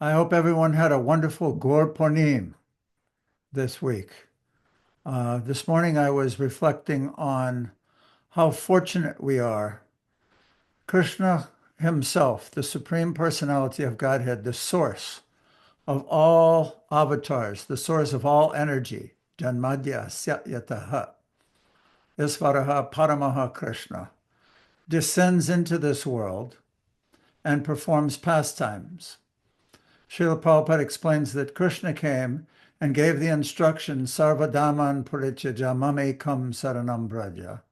I hope everyone had a wonderful Gaur Purnim this week. This morning I was reflecting on how fortunate we are. Krishna himself, the Supreme Personality of Godhead, the source of all avatars, the source of all energy, Janmadya Satyataha, Isvaraha Paramaha Krishna, descends into this world and performs pastimes. Srila Prabhupada explains that Krishna came and gave the instruction, Sarvadaman Purityajya Mamekam Saranam Braja,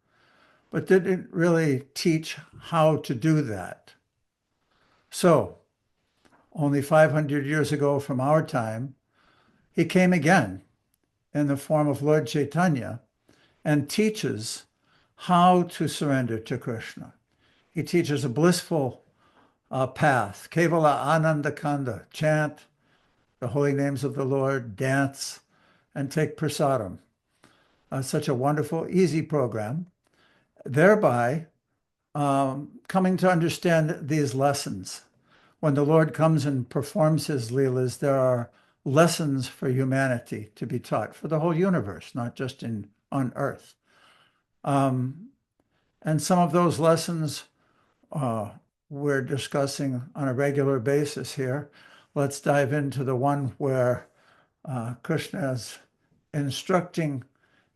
but didn't really teach how to do that. So, only 500 years ago from our time, he came again in the form of Lord Chaitanya and teaches how to surrender to Krishna. He teaches a blissful path, Kevala Ananda Kanda, chant the holy names of the Lord, dance, and take prasadam. Such a wonderful, easy program, thereby coming to understand these lessons. When the Lord comes and performs his leelas, there are lessons for humanity to be taught, for the whole universe, not just on earth. And some of those lessons we're discussing on a regular basis here. Let's dive into the one where Krishna is instructing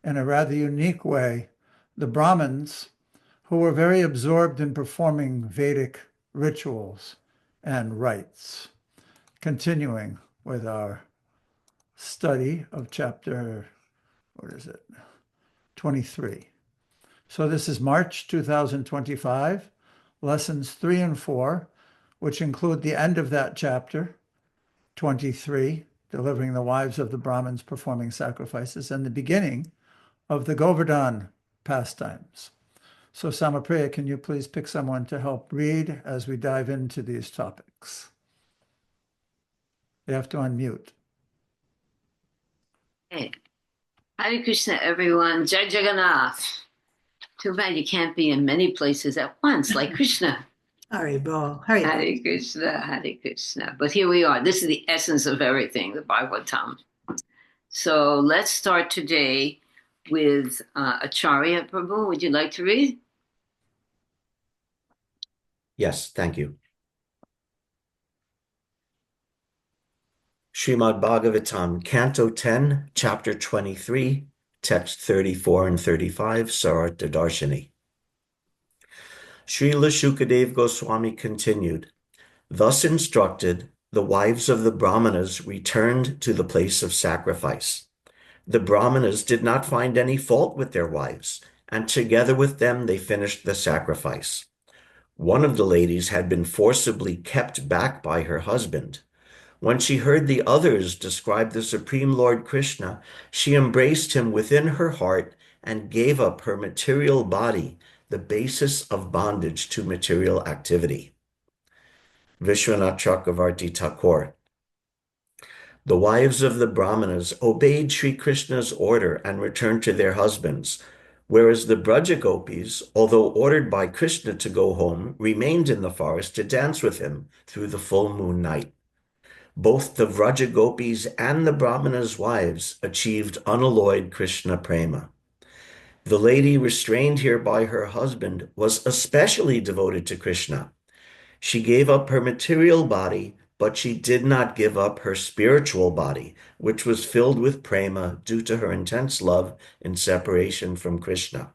in a rather unique way the Brahmins who were very absorbed in performing Vedic rituals and rites. Continuing with our study of chapter, 23. So this is March 2025, lessons 3 and 4, which include the end of that chapter, 23, delivering the wives of the Brahmins performing sacrifices, and the beginning of the Govardhan pastimes. So Samapriya, can you please pick someone to help read as we dive into these topics? You have to unmute. Hey, Hare Krishna, everyone. Jai Jagannath. Too bad you can't be in many places at once, like Krishna. Hare Krishna, Hare Krishna. But here we are. This is the essence of everything, the Bhagavatam. So let's start today with Acharya Prabhu. Would you like to read? Yes, thank you. Srimad Bhagavatam, Canto 10, Chapter 23, Text 34 and 35, Sarartha Darshini. Srila Shukadev Goswami continued, thus instructed, the wives of the Brahmanas returned to the place of sacrifice. The Brahmanas did not find any fault with their wives, and together with them they finished the sacrifice. One of the ladies had been forcibly kept back by her husband. When she heard the others describe the Supreme Lord Krishna, she embraced him within her heart and gave up her material body, the basis of bondage to material activity. Vishwanath Chakravarti Thakur. The wives of the Brahmanas obeyed Sri Krishna's order and returned to their husbands, whereas the Braja Gopis, although ordered by Krishna to go home, remained in the forest to dance with him through the full moon night. Both the Vraja Gopis and the Brahmanas' wives achieved unalloyed Krishna prema. The lady restrained here by her husband was especially devoted to Krishna. She gave up her material body, but she did not give up her spiritual body, which was filled with prema due to her intense love in separation from Krishna.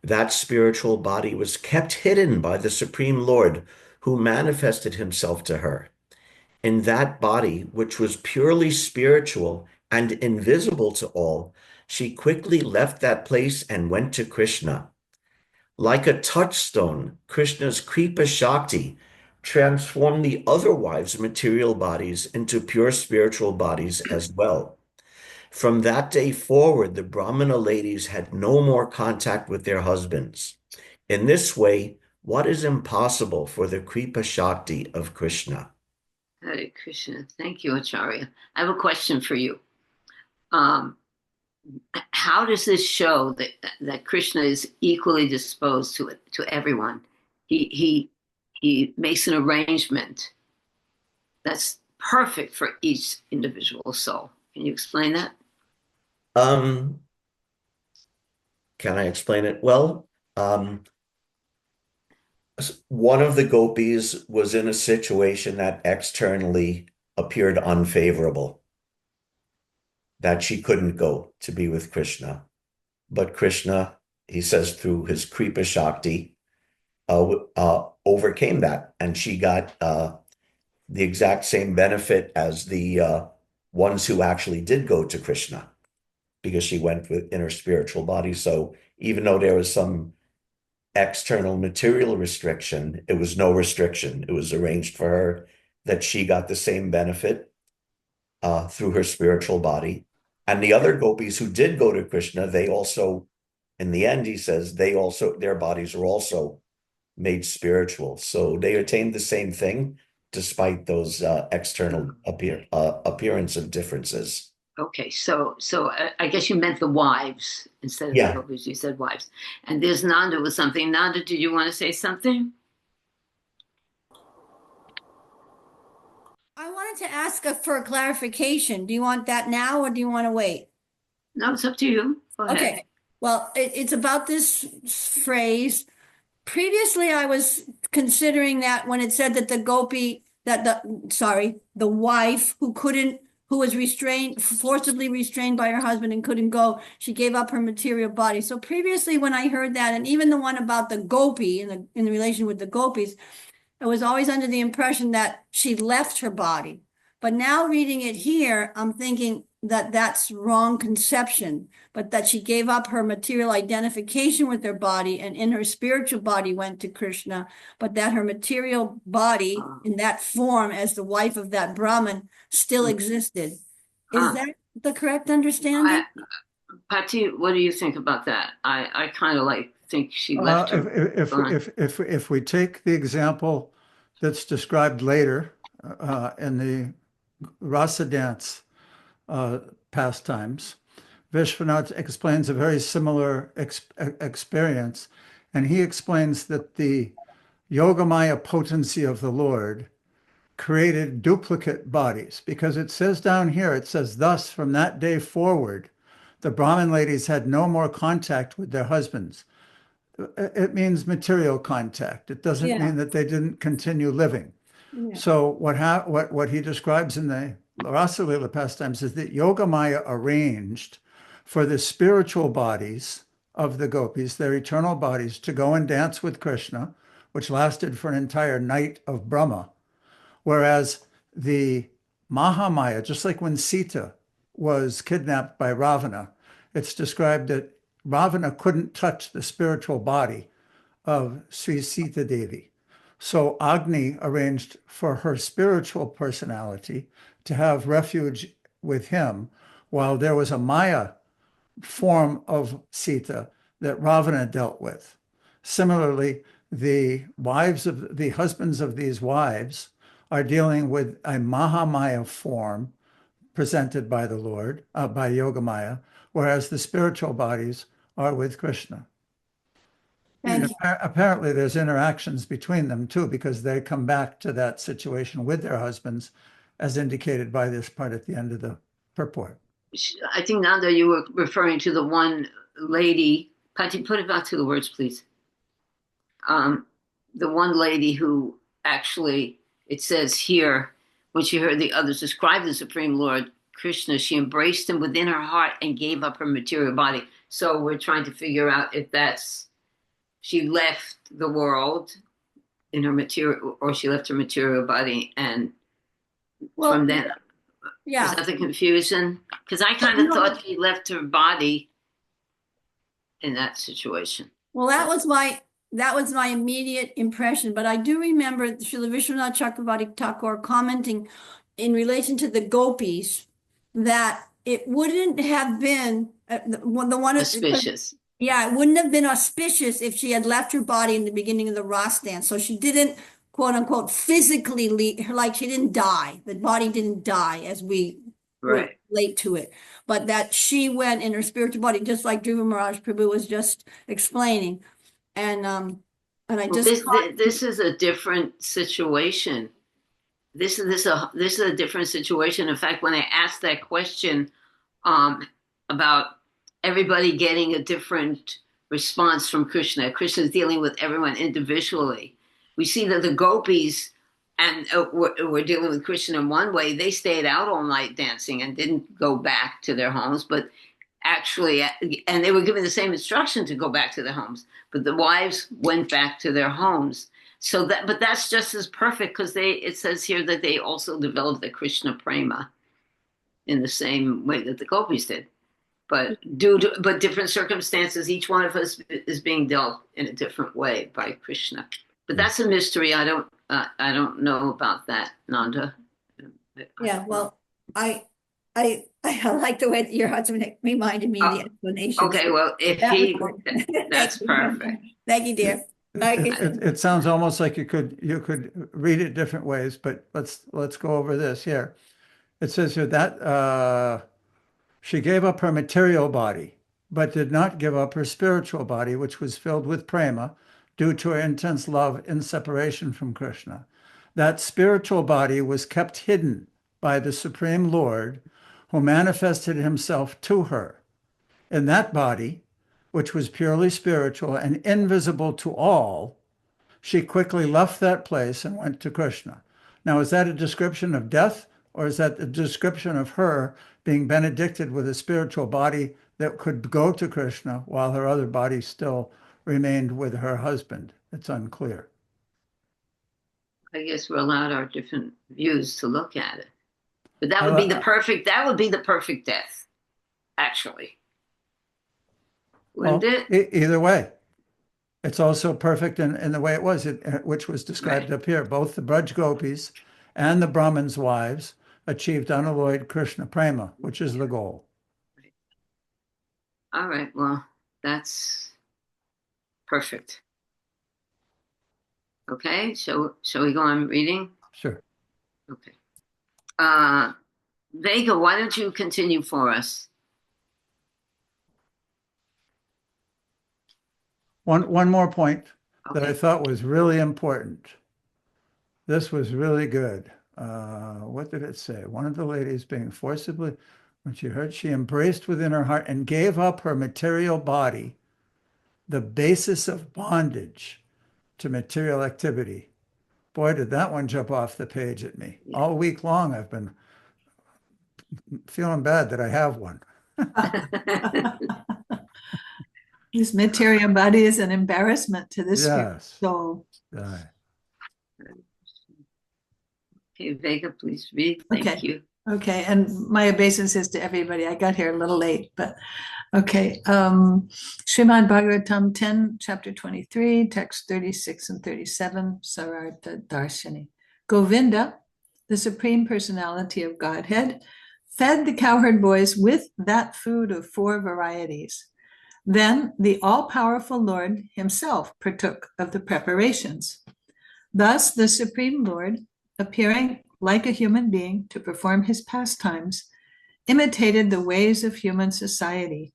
That spiritual body was kept hidden by the Supreme Lord, who manifested himself to her. In that body, which was purely spiritual and invisible to all, she quickly left that place and went to Krishna. Like a touchstone, Krishna's Kripa Shakti transformed the other wives' material bodies into pure spiritual bodies as well. From that day forward, the Brahmana ladies had no more contact with their husbands. In this way, what is impossible for the Kripa Shakti of Krishna? Hare Krishna. Thank you, Acharya. I have a question for you. How does this show that Krishna is equally disposed to everyone? He makes an arrangement that's perfect for each individual soul. Can you explain that? Um, can I explain it? Well, one of the gopis was in a situation that externally appeared unfavorable, that she couldn't go to be with Krishna. But Krishna, he says, through his Kripa Shakti, overcame that, and she got the exact same benefit as the ones who actually did go to Krishna, because she went in her spiritual body. So even though there was some external material restriction, it was no restriction. It was arranged for her that she got the same benefit through her spiritual body. And the other gopis who did go to Krishna, they also, in the end, he says, their bodies were also made spiritual. So they attained the same thing despite those external appearance of differences. Okay, so I guess you meant the wives instead of the Yeah. gopis. You said wives. And there's Nanda with something. Nanda, did you want to say something? I wanted to ask for a clarification. Do you want that now or do you want to wait? No, it's up to you. Go ahead. Okay, well, it's about this phrase. Previously, I was considering that when it said that the wife who was forcibly restrained by her husband and couldn't go, she gave up her material body. So previously, when I heard that, and even the one about the gopi in the relation with the gopis, I was always under the impression that she left her body. But now reading it here, I'm thinking that that's wrong conception, but that she gave up her material identification with her body and in her spiritual body went to Krishna, but that her material body in that form as the wife of that Brahmin still existed. Is that the correct understanding? Pati, what do you think about that? I kind of think she left her. If we take the example that's described later in the rasa dance pastimes, Vishwanath explains a very similar experience, and he explains that the Yogamaya potency of the Lord created duplicate bodies, because it says down here, it says, thus from that day forward, the Brahmin ladies had no more contact with their husbands. It means material contact. It doesn't mean that they didn't continue living. Yeah. So what he describes in the Rasa Lila pastimes is that Yogamaya arranged for the spiritual bodies of the gopis, their eternal bodies, to go and dance with Krishna, which lasted for an entire night of Brahma. Whereas the Mahamaya, just like when Sita was kidnapped by Ravana, it's described that Ravana couldn't touch the spiritual body of Sri Sita Devi. So Agni arranged for her spiritual personality to have refuge with him, while there was a Maya form of Sita that Ravana dealt with. Similarly, the husbands of these wives are dealing with a Mahamaya form presented by the Lord, by Yogamaya, whereas the spiritual bodies are with Krishna. And apparently there's interactions between them too, because they come back to that situation with their husbands, as indicated by this part at the end of the purport. I think now that you were referring to the one lady, Pati, put it back to the words, please. The one lady who actually, it says here, when she heard the others describe the Supreme Lord Krishna, she embraced him within her heart and gave up her material body. So we're trying to figure out if she left the world in her material, or she left her material body, and from then, is that the confusion? Because I kind of thought she left her body in that situation. Well, that was my immediate impression, but I do remember Srila Vishwanath Chakravarti Thakur commenting in relation to the gopis that it wouldn't have been the one Suspicious. Yeah, it wouldn't have been auspicious if she had left her body in the beginning of the Ras dance. So she didn't, quote unquote, physically leave, like she didn't die. The body didn't die as we relate to it, but that she went in her spiritual body, just like Dhruva Maharaj Prabhu was just explaining. And I just this is a different situation this is a different situation. In fact, when I asked that question about everybody getting a different response from Krishna, Krishna's dealing with everyone individually. We see that the gopis and were dealing with Krishna in one way. They stayed out all night dancing and didn't go back to their homes, but actually, and they were given the same instruction to go back to their homes, but the wives went back to their homes. So that, but that's just as perfect because it says here that they also developed the Krishna prema in the same way that the gopis did. But but different circumstances, each one of us is being dealt in a different way by Krishna. But that's a mystery. I don't know about that, Nanda. Yeah, well, I like the way that your husband reminded me of the explanation. Okay, well, if that's perfect. Thank you, dear. It sounds almost like you could read it different ways, but let's go over this here. It says here that she gave up her material body, but did not give up her spiritual body, which was filled with prema, due to her intense love in separation from Krishna. That spiritual body was kept hidden by the Supreme Lord, who manifested himself to her. In that body, which was purely spiritual and invisible to all, she quickly left that place and went to Krishna. Now, is that a description of death, or is that a description of her being benedicted with a spiritual body that could go to Krishna while her other body still remained with her husband? It's unclear. I guess we're allowed our different views to look at it. But that would be the perfect death, actually. Wouldn't it? Either way. It's also perfect in the way it was, which was described up here. Both the Braj Gopis and the Brahmins' wives achieved unalloyed Krishna prema, which is the goal. All right, well, that's perfect. Okay, shall we go on reading? Sure. Okay. Vega, why don't you continue for us? One more point that I Okay. thought was really important. This was really good. What did it say? One of the ladies being forcibly, when she heard, she embraced within her heart and gave up her material body, the basis of bondage to material activity. Boy, did that one jump off the page at me. Yeah. All week long, I've been feeling bad that I have one. This material body is an embarrassment to the spirit Yes. soul. Okay, Vega, please read. Thank you. Okay, and my obeisance to everybody. I got here a little late, but okay. Srimad Bhagavatam 10, chapter 23, text 36 and 37, Sarartha Darshini. Govinda, the Supreme Personality of Godhead, fed the cowherd boys with that food of 4 varieties. Then the all-powerful Lord himself partook of the preparations. Thus the Supreme Lord, appearing like a human being to perform his pastimes, imitated the ways of human society.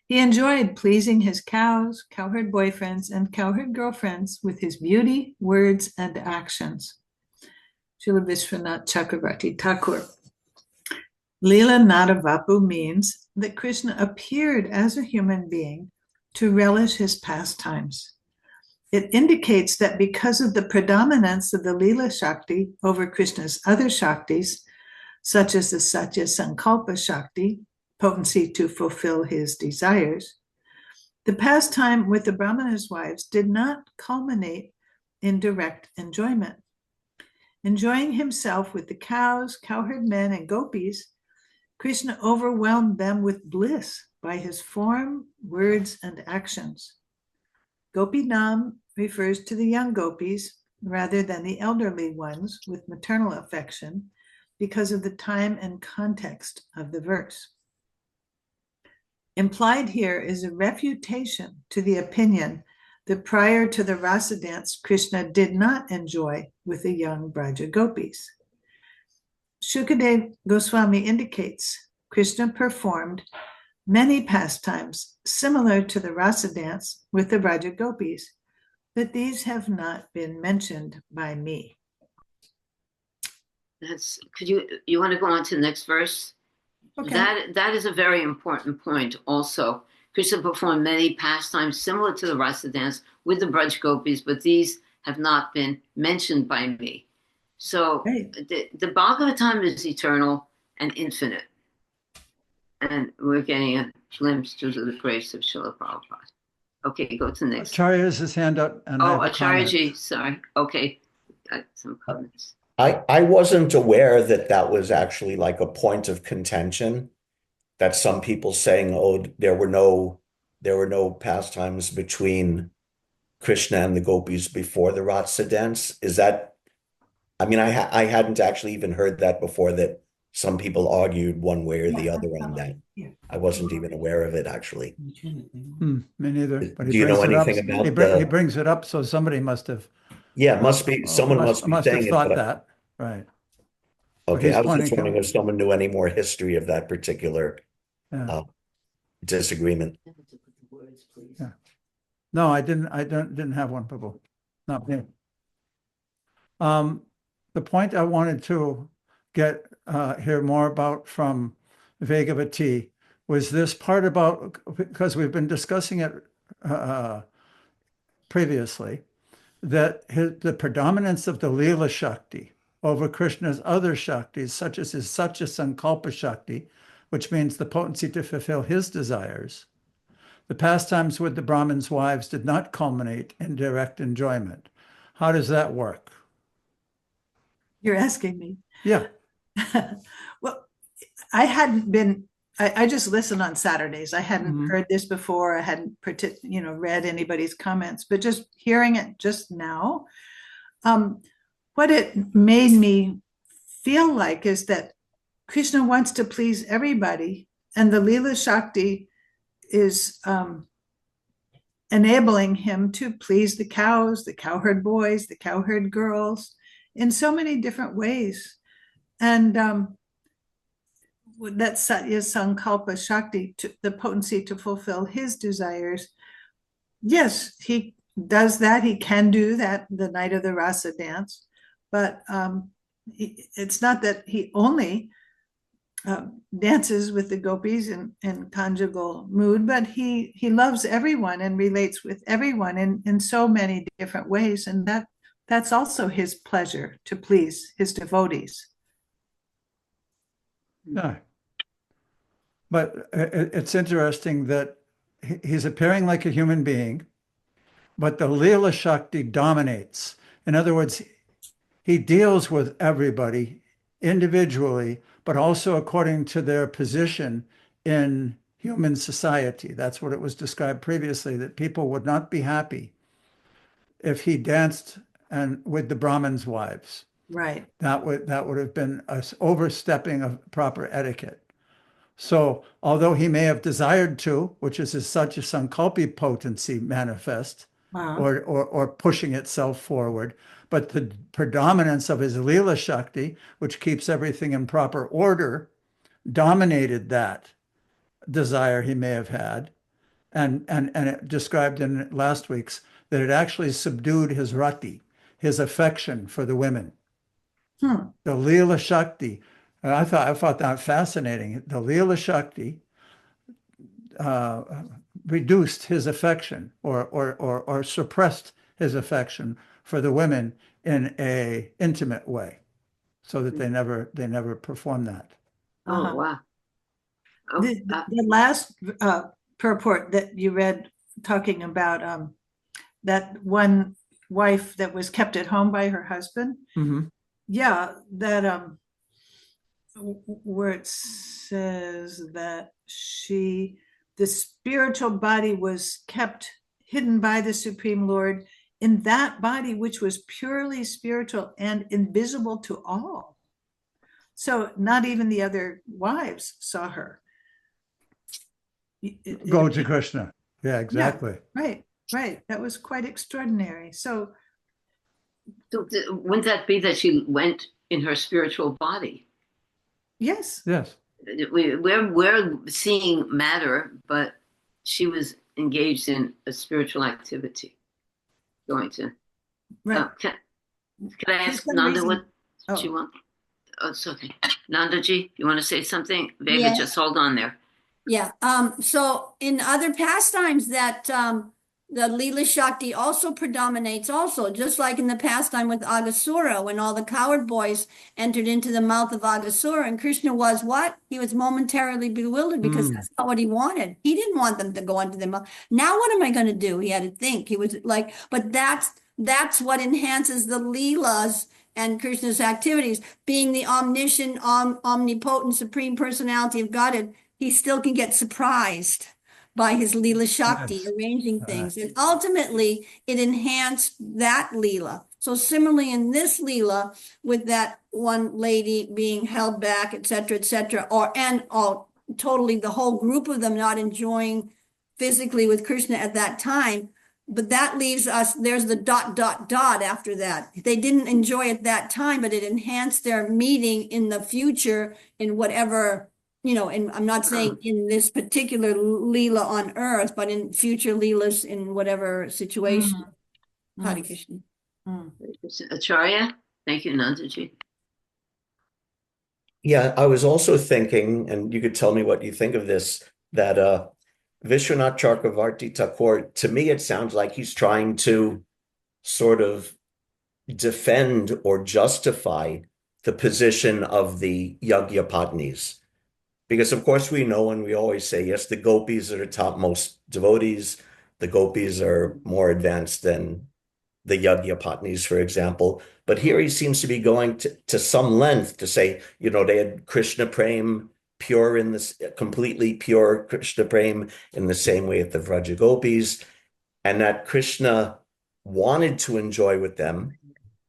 He enjoyed pleasing his cows, cowherd boyfriends, and cowherd girlfriends with his beauty, words, and actions. Srila Vishwanath Chakravarti Thakur. Lila Nadavapu means that Krishna appeared as a human being to relish his pastimes. It indicates that because of the predominance of the Lila Shakti over Krishna's other Shaktis, such as the Satya Sankalpa Shakti, potency to fulfill his desires, the pastime with the Brahmana's wives did not culminate in direct enjoyment. Enjoying himself with the cows, cowherd men, and gopis, Krishna overwhelmed them with bliss by his form, words, and actions. Gopinam refers to the young gopis rather than the elderly ones with maternal affection because of the time and context of the verse. Implied here is a refutation to the opinion that prior to the rasa dance, Krishna did not enjoy with the young Braja gopis. Shukadev Goswami indicates Krishna performed many pastimes similar to the rasa dance with the Braja gopis, but these have not been mentioned by me. Could you want to go on to the next verse? Okay. That is a very important point also. Krishna performed many pastimes similar to the rasa dance with the Braj gopis, but these have not been mentioned by me. So Right. the Bhagavatam is eternal and infinite. And we're getting a glimpse through the grace of Srila Prabhupada. Okay, go to the next. Acharya has his hand up and I Oh, have a comment. Acharyaji, sorry. Okay, got some comments. I wasn't aware that that was actually like a point of contention, that some people saying, oh, there were no pastimes between Krishna and the gopis before the Ratsa dance. Is that, I mean, I hadn't actually even heard that before, that some people argued one way or the other on that. I wasn't even aware of it, actually. Me neither. But Do you know brings it up. anything about He brings it up, so somebody must have Yeah, it must be, someone must be have saying it, thought but that, right? okay, he's I was pointing just wondering to- if someone knew any more history of that particular Yeah. disagreement. Yeah. No, I didn't have one, Prabhu. Not me. The point I wanted to hear more about from Vegavati was this part about, because we've been discussing it previously, that the predominance of the Leela Shakti over Krishna's other Shaktis, such as his Satya Sankalpa Shakti, which means the potency to fulfill his desires. The pastimes with the Brahmin's wives did not culminate in direct enjoyment. How does that work? You're asking me. Yeah. Well, I just listen on Saturdays. I hadn't Mhm. heard this before. I hadn't read anybody's comments, but just hearing it just now, what it made me feel like is that Krishna wants to please everybody, and the Leela Shakti is enabling him to please the cows, the cowherd boys, the cowherd girls, in so many different ways. And that Satya Sankalpa Shakti, the potency to fulfill his desires. Yes, he does that. He can do that the night of the Rasa dance, but it's not that he only dances with the gopis in conjugal mood, but he loves everyone and relates with everyone in so many different ways, and that's also his pleasure, to please his devotees. Yeah. But it's interesting that he's appearing like a human being, but the Leela Shakti dominates. In other words, he deals with everybody individually, but also according to their position in human society. That's what it was described previously, that people would not be happy if he danced with the Brahmins' wives. Right. That would have been an overstepping of proper etiquette. So although he may have desired to, which is his Satya Sankalpi potency manifest, or pushing itself forward, but the predominance of his Leela Shakti, which keeps everything in proper order, dominated that desire he may have had. And it described in last week's that it actually subdued his rati, his affection for the women. The Leela Shakti, I thought that fascinating. The Leela Shakti reduced his affection or suppressed his affection for the women in a intimate way, so that they never perform that. Oh, wow. Oh, The last purport that you read talking about that one wife that was kept at home by her husband. Mhm. Yeah, that where it says that the spiritual body was kept hidden by the Supreme Lord in that body, which was purely spiritual and invisible to all. So not even the other wives saw her. Go to Krishna. Yeah, exactly. Right. That was quite extraordinary. So wouldn't that be that she went in her spiritual body? yes. We're seeing matter, but she was engaged in a spiritual activity. Going to Right. can I ask some Nanda reason- what she wants? it's okay. Nandaji, you want to say something? Baby, Yeah. just hold on there. Yeah, so in other pastimes that the Leela Shakti also predominates also, just like in the pastime with Aghasura, when all the coward boys entered into the mouth of Aghasura, and Krishna was what? He was momentarily bewildered because that's not what he wanted. He didn't want them to go into the mouth. Now what am I going to do? He had to think. He was like, but that's what enhances the Leelas and Krishna's activities, being the omniscient, omnipotent, supreme personality of Godhead. He still can get surprised by his Leela Shakti Yes. arranging things. And ultimately, it enhanced that Leela. So similarly in this Leela, with that one lady being held back, et cetera, and totally the whole group of them not enjoying physically with Krishna at that time, but that leaves us, there's the ... after that. They didn't enjoy it that time, but it enhanced their meeting in the future in whatever, and I'm not saying in this particular Leela on earth, but in future Leelas in whatever situation. Hare Krishna. Acharya? Thank you, Nandaji. Yeah, I was also thinking, and you could tell me what you think of this, that Vishwanath Chakravarti Thakur, to me, it sounds like he's trying to sort of defend or justify the position of the Yagyapatnis. Because, of course, we know, and we always say, yes, the gopis are the topmost devotees. The gopis are more advanced than the Yagyapatnis, for example. But here he seems to be going to some length to say, they had Krishna Prem, pure in this, completely pure Krishna Prem in the same way at the Vraja Gopis, and that Krishna wanted to enjoy with them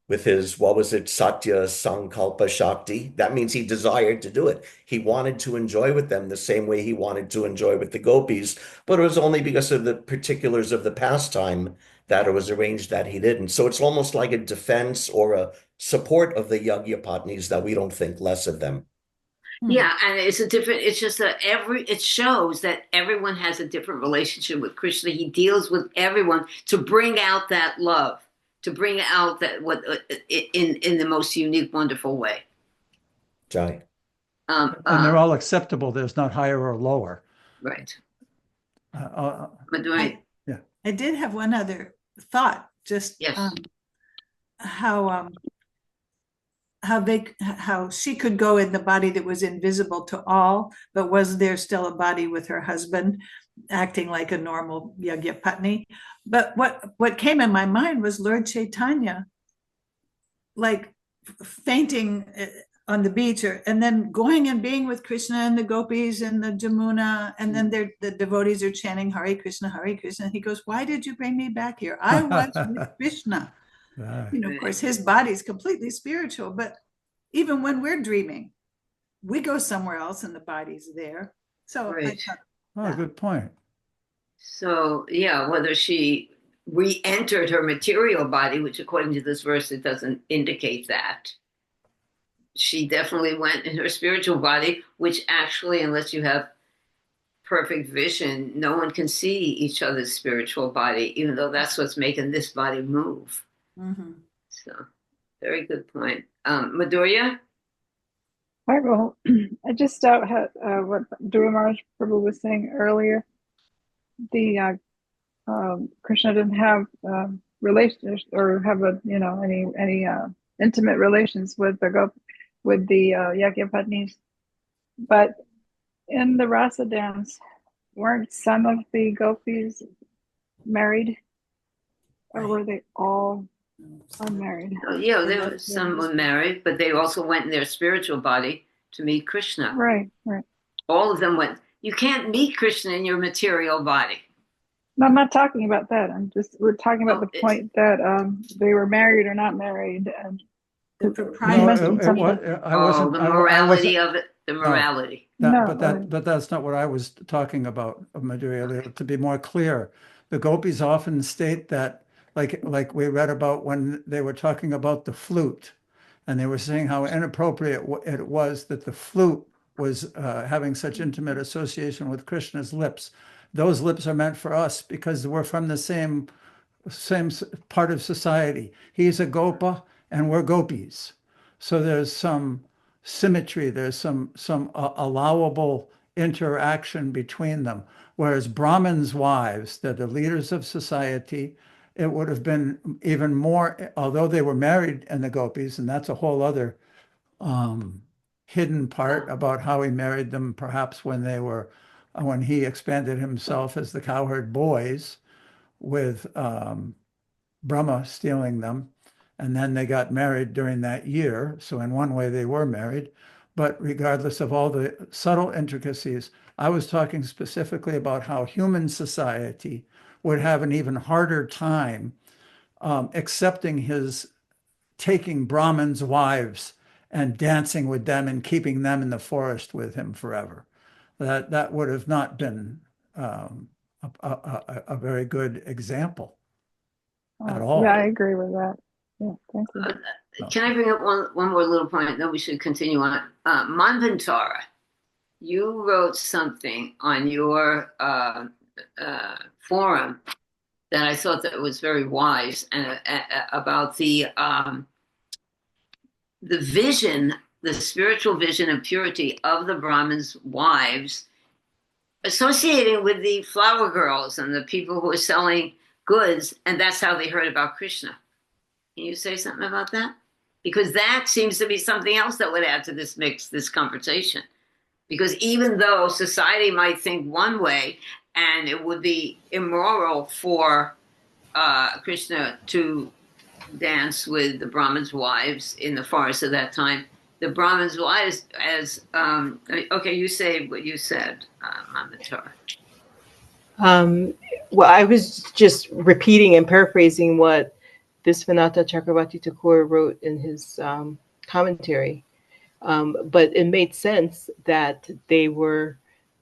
with his, Satya Sankalpa Shakti. That means he desired to do it. He wanted to enjoy with them the same way he wanted to enjoy with the gopis, but it was only because of the particulars of the pastime that it was arranged that he didn't. So it's almost like a defense or a support of the Yagyapatnis that we don't think less of them. Yeah, and it's just that it shows that everyone has a different relationship with Krishna. He deals with everyone to bring out that love, to bring out that in the most unique, wonderful way. Jai. And they're all acceptable. There's not higher or lower. Right. I did have one other thought, just Yes. how she could go in the body that was invisible to all, but was there still a body with her husband acting like a normal Yagyapatni? But what came in my mind was Lord Chaitanya, like fainting on the beach, and then going and being with Krishna and the gopis and the Jamuna, and then the devotees are chanting Hare Krishna, Hare Krishna. He goes, "Why did you bring me back here? I was with Krishna." Of course, his body's completely spiritual, but even when we're dreaming, we go somewhere else and the body's there. So, Right. Good point. So, yeah, whether she re-entered her material body, which according to this verse, it doesn't indicate that. She definitely went in her spiritual body, which actually, unless you have perfect vision, no one can see each other's spiritual body, even though that's what's making this body move. So, very good point. Madhurya? All right, well, I just had what Dhruva Maharaj Prabhu was saying earlier. The Krishna didn't have relations or have any intimate relations with the Yagyapatnis, but in the rasa dance, weren't some of the gopis married, or were they all unmarried? Oh, yeah, there was some were married, but they also went in their spiritual body to meet Krishna. Right. All of them went. You can't meet Krishna in your material body. No, I'm not talking about that. We're talking about the point that they were married or not married, and The morality of it. The morality. But that's not what I was talking about, Madhurya. To be more clear, the gopis often state that, like we read about when they were talking about the flute, and they were saying how inappropriate it was that the flute was having such intimate association with Krishna's lips. Those lips are meant for us because we're from the same part of society. He's a gopa and we're gopis. So there's some symmetry. There's some allowable interaction between them. Whereas Brahmins' wives, they're the leaders of society, it would have been even more, although they were married in the gopis, and that's a whole other hidden part about how he married them, perhaps when he expanded himself as the cowherd boys with Brahma stealing them. And then they got married during that year. So in one way they were married. But regardless of all the subtle intricacies, I was talking specifically about how human society would have an even harder time accepting his taking Brahmins' wives and dancing with them and keeping them in the forest with him forever. That would have not been a very good example at all. Yeah, I agree with that. Yeah, thank you. Can I bring up one more little point? Then we should continue on. Manvantara, you wrote something on your forum that I thought that was very wise, and about the vision, the spiritual vision of purity of the Brahmins' wives, associating with the flower girls and the people who are selling goods, and that's how they heard about Krishna. Can you say something about that? Because that seems to be something else that would add to this mix, this conversation. Because even though society might think one way, and it would be immoral for Krishna to dance with the Brahmins' wives in the forest at that time, the Brahmins' wives, okay, you say what you said, Manvantara. Well, I was just repeating and paraphrasing what Visvanatha Chakravarti Thakur wrote in his commentary. But it made sense that they were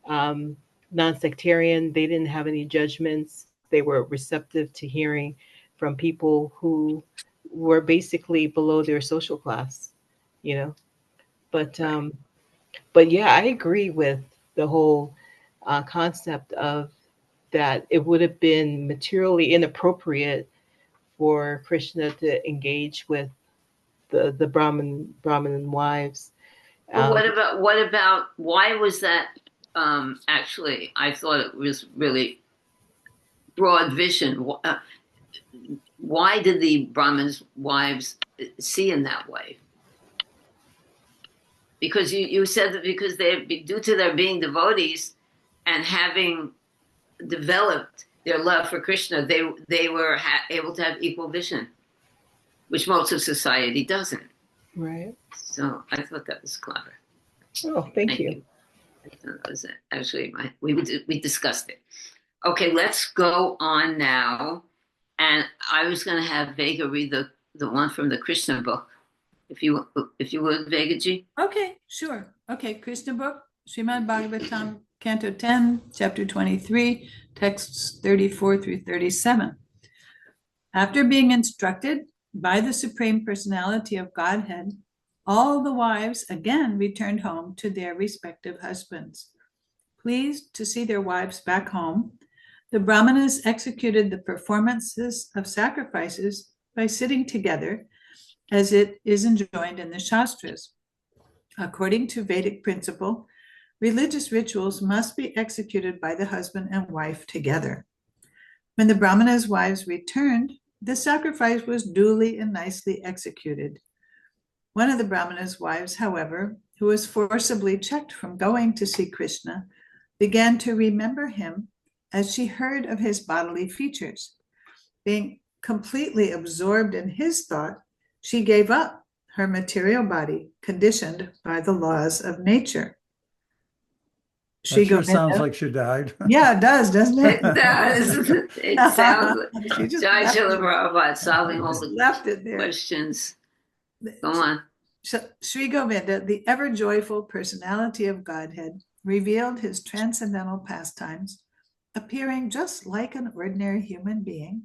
non-sectarian. They didn't have any judgments. They were receptive to hearing from people who were basically below their social class, you know. But yeah, I agree with the whole concept of that it would have been materially inappropriate for Krishna to engage with the Brahmin wives. What about why was that? Actually, I thought it was really broad vision. Why did the Brahmins' wives see in that way? Because you said that because due to their being devotees and having developed their love for Krishna, they were able to have equal vision, which most of society doesn't. Right. So I thought that was clever. Oh, thank you. That was it. Actually, we discussed it. Okay, let's go on now. And I was going to have Vega read the one from the Krishna book, if you would, Vega ji. Okay, sure. Okay, Krishna book, Srimad Bhagavatam, Canto 10, Chapter 23, texts 34 through 37. After being instructed by the Supreme Personality of Godhead, all the wives again returned home to their respective husbands. Pleased to see their wives back home, the Brahmanas executed the performances of sacrifices by sitting together, as it is enjoined in the Shastras. According to Vedic principle, religious rituals must be executed by the husband and wife together. When the Brahmanas' wives returned, the sacrifice was duly and nicely executed. One of the Brahmanas' wives, however, who was forcibly checked from going to see Krishna, began to remember him as she heard of his bodily features. Being completely absorbed in his thought, she gave up her material body, conditioned by the laws of nature. That sure sounds like she died. Yeah, it does, doesn't it? It does. It sounds She like just Jai left Srila it. Prabhupada solving all the Left it there. questions. Go on. Sri Govinda, the ever joyful personality of Godhead, revealed his transcendental pastimes, appearing just like an ordinary human being,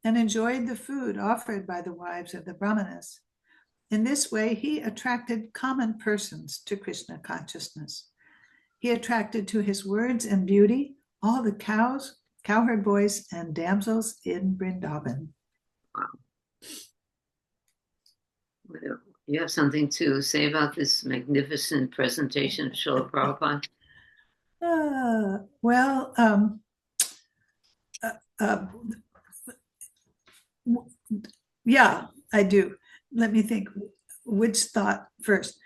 and enjoyed the food offered by the wives of the Brahmanas. In this way, he attracted common persons to Krishna consciousness. He attracted to his words and beauty all the cows, cowherd boys, and damsels in Vrindavan. Wow. You have something to say about this magnificent presentation of Srila Prabhupada? Well, uh, yeah, I do. Let me think which thought first.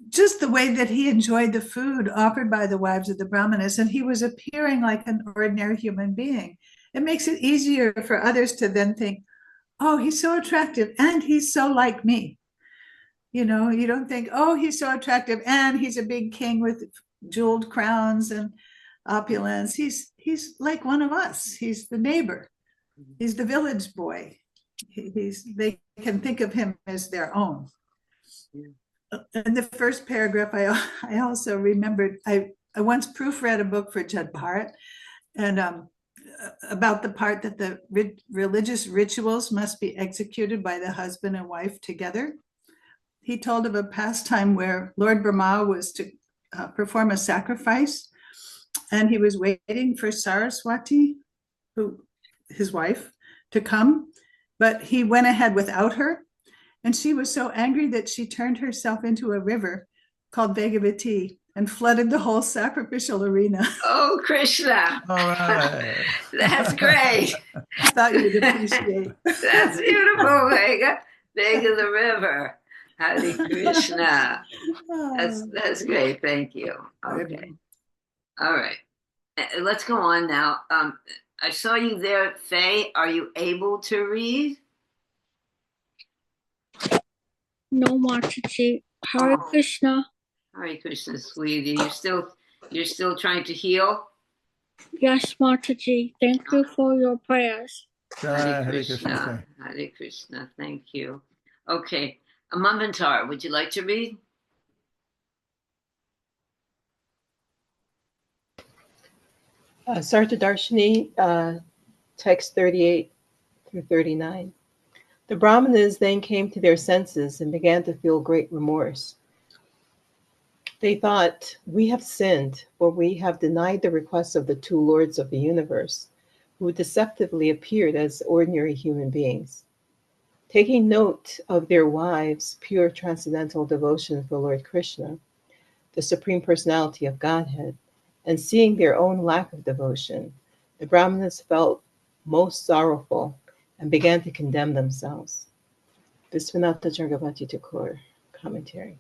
Just the way that he enjoyed the food offered by the wives of the Brahmanas, and he was appearing like an ordinary human being. It makes it easier for others to then think, oh, he's so attractive and he's so like me. You know, you don't think, oh, he's so attractive and he's a big king with jeweled crowns and opulence. He's like one of us. He's the neighbor. He's the village boy. They can think of him as their own. In the first paragraph, I also remembered, I once proofread a book for Judd Bharat, and about the part that the religious rituals must be executed by the husband and wife together. He told of a pastime where Lord Brahma was to perform a sacrifice, and he was waiting for Saraswati, his wife, to come, but he went ahead without her. And she was so angry that she turned herself into a river called Bhagavati and flooded the whole sacrificial arena. Oh, Krishna. All right. That's great. I thought you'd appreciate. That's beautiful, Vega. Vega the river. Hare Krishna. That's great. Thank you. Okay. All right. Let's go on now. I saw you there, Faye. Are you able to read? No, Mataji. Hare Krishna. Hare Krishna, sweetie. You're still trying to heal? Yes, Mataji. Thank you for your prayers. Hare Krishna. Hare Krishna. Thank you. Okay. Amanvantar, would you like to read? Sarta Darshini, text 38 through 39. The Brahmanas then came to their senses and began to feel great remorse. They thought, we have sinned, for we have denied the requests of the two lords of the universe, who deceptively appeared as ordinary human beings. Taking note of their wives' pure transcendental devotion for Lord Krishna, the Supreme Personality of Godhead, and seeing their own lack of devotion, the Brahmanas felt most sorrowful and began to condemn themselves. Visvanatha Jargavati Thakur, commentary.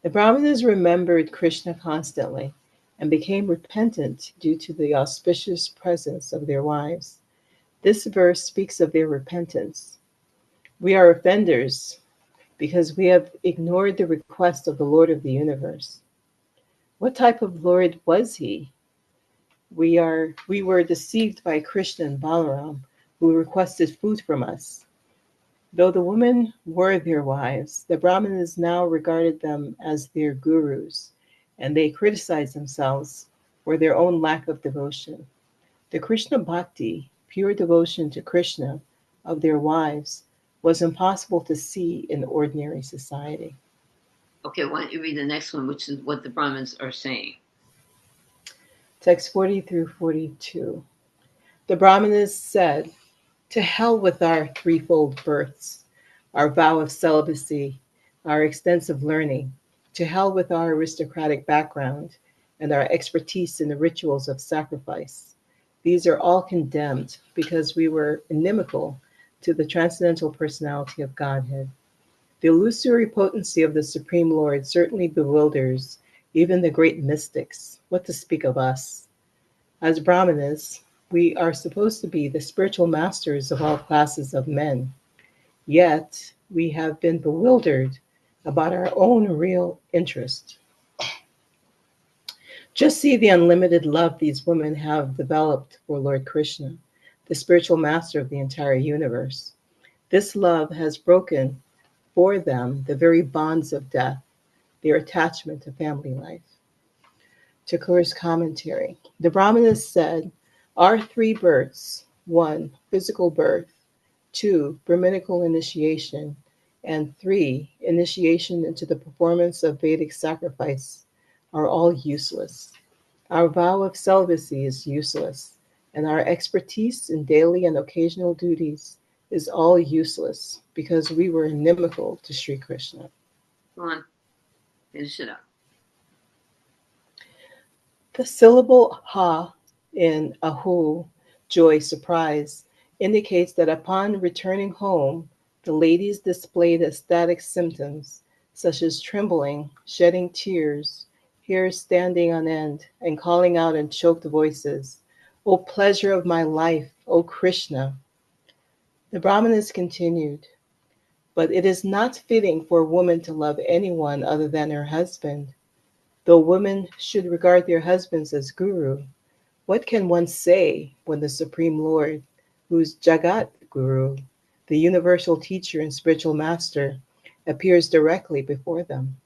The Brahmanas remembered Krishna constantly and became repentant due to the auspicious presence of their wives. This verse speaks of their repentance. We are offenders because we have ignored the request of the Lord of the universe. What type of Lord was he? We were deceived by Krishna and Balaram, who requested food from us. Though the women were their wives, the Brahmanas now regarded them as their gurus, and they criticized themselves for their own lack of devotion. The Krishna Bhakti, pure devotion to Krishna, of their wives was impossible to see in ordinary society. Okay, why don't you read the next one, which is what the Brahmins are saying. Text 40 through 42. The Brahmanas said, to hell with our threefold births, our vow of celibacy, our extensive learning, to hell with our aristocratic background and our expertise in the rituals of sacrifice. These are all condemned because we were inimical to the transcendental personality of Godhead. The illusory potency of the Supreme Lord certainly bewilders even the great mystics, what to speak of us. As Brahmanas, we are supposed to be the spiritual masters of all classes of men. Yet, we have been bewildered about our own real interest. Just see the unlimited love these women have developed for Lord Krishna, the spiritual master of the entire universe. This love has broken for them the very bonds of death, their attachment to family life. Thakur's commentary. The Brahmanas said, our three births, 1, physical birth, 2, Brahminical initiation, and 3, initiation into the performance of Vedic sacrifice, are all useless. Our vow of celibacy is useless, and our expertise in daily and occasional duties is all useless because we were inimical to Sri Krishna. Go on. Finish it up. The syllable ha in ahu, joy, surprise, indicates that upon returning home, the ladies displayed ecstatic symptoms such as trembling, shedding tears, hair standing on end, and calling out in choked voices, "O pleasure of my life, O Krishna." The Brahmanas continued, "But it is not fitting for a woman to love anyone other than her husband. Though women should regard their husbands as guru, what can one say when the Supreme Lord, who's Jagat Guru, the universal teacher and spiritual master, appears directly before them?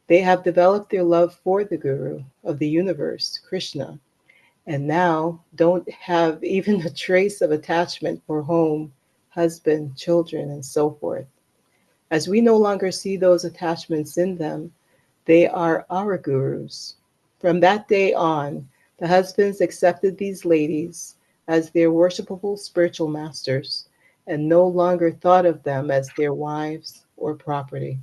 They have developed their love for the Guru of the universe, Krishna, and now don't have even a trace of attachment for home, husband, children, and so forth. As we no longer see those attachments in them, they are our gurus. From that day on, the husbands accepted these ladies as their worshipable spiritual masters and no longer thought of them as their wives or property."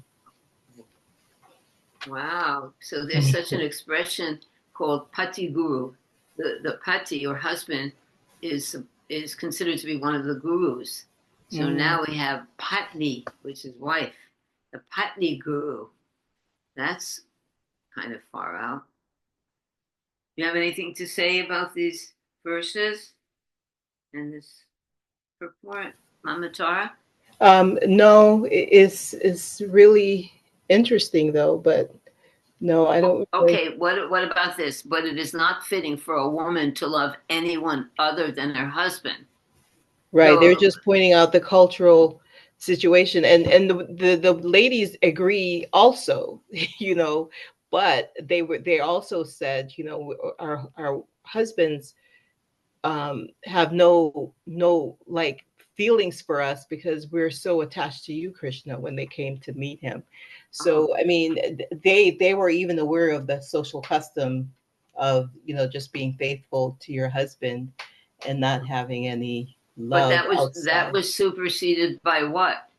Wow. So there's such an expression called pati guru. The pati or husband is considered to be one of the gurus. So now we have patni, which is wife, the patni guru. That's kind of far out. You have anything to say about these verses and this purport, Mama Tara? No, it's really interesting though, but no, I don't. Really... Okay, what about this? But it is not fitting for a woman to love anyone other than her husband. Right, So, they're just pointing out the cultural situation, and the ladies agree also, you know, but they also said, you know, our husbands have no like feelings for us because we're so attached to you, Krishna, when they came to meet him. So I mean, they were even aware of the social custom of, you know, just being faithful to your husband and not having any love but that outside. was superseded by what?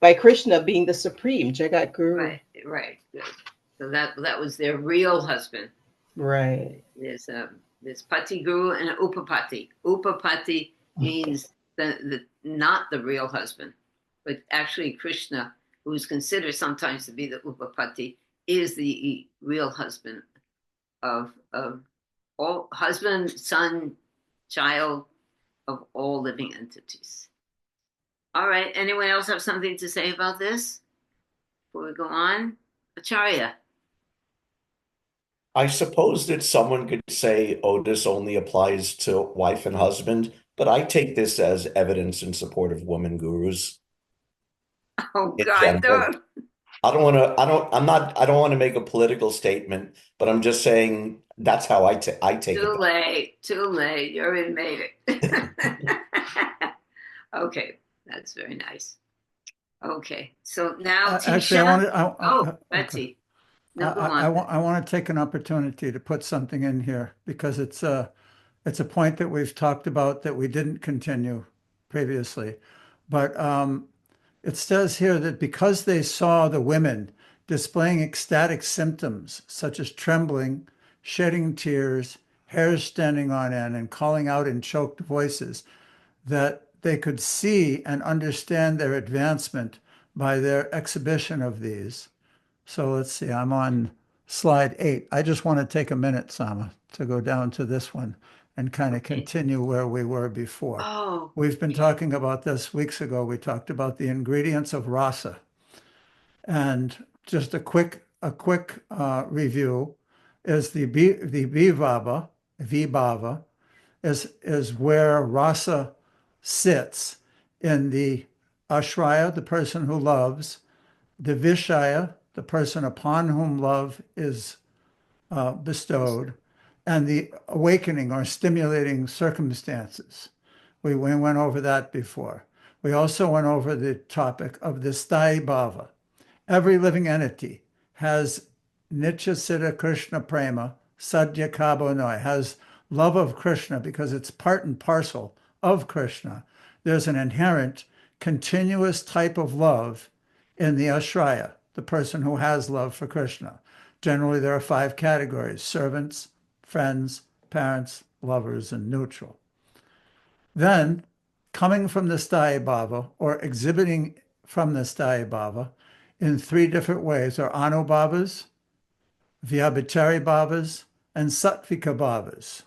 By Krishna being the supreme Jagat Guru. Right. So that was their real husband. Right. There's pati guru and upapati. Upapati means the not the real husband, but actually Krishna, who is considered sometimes to be the upapati, is the real husband of all, husband, son, child of all living entities. All right. Anyone else have something to say about this before we go on? Acharya. I suppose that someone could say, oh, this only applies to wife and husband, but I take this as evidence in support of women gurus Oh in God, general. I don't want to make a political statement, but I'm just saying that's how I take it. Too late. You already made it. Okay, that's very nice. Okay, so now Tisha. Betsy. No, go on. I want to take an opportunity to put something in here because it's a point that we've talked about that we didn't continue previously. But it says here that because they saw the women displaying ecstatic symptoms such as trembling, shedding tears, hairs standing on end, and calling out in choked voices, that they could see and understand their advancement by their exhibition of these. So let's see, I'm on slide 8. I just want to take a minute, Sama, to go down to this one and kind of continue where we were before. Oh. We've been talking about this weeks ago. We talked about the ingredients of rasa. And just a quick review is the vibhava is where rasa sits in the ashraya, the person who loves, the vishaya, the person upon whom love is bestowed, and the awakening or stimulating circumstances. We went over that before. We also went over the topic of the sthai bhava. Every living entity has nitya siddha Krishna prema, sadhya kabo noi, has love of Krishna because it's part and parcel of Krishna. there's an inherent continuous type of love in the Ashraya, the person who has love for Krishna. Generally, there are 5 categories: servants, friends, parents, lovers, and neutral. Then, coming from the Sthayi Bhava, or exhibiting from the Sthayi Bhava, in 3 different ways are Anubhavas, Vyabhichari Bhavas, and Sattvika Bhavas.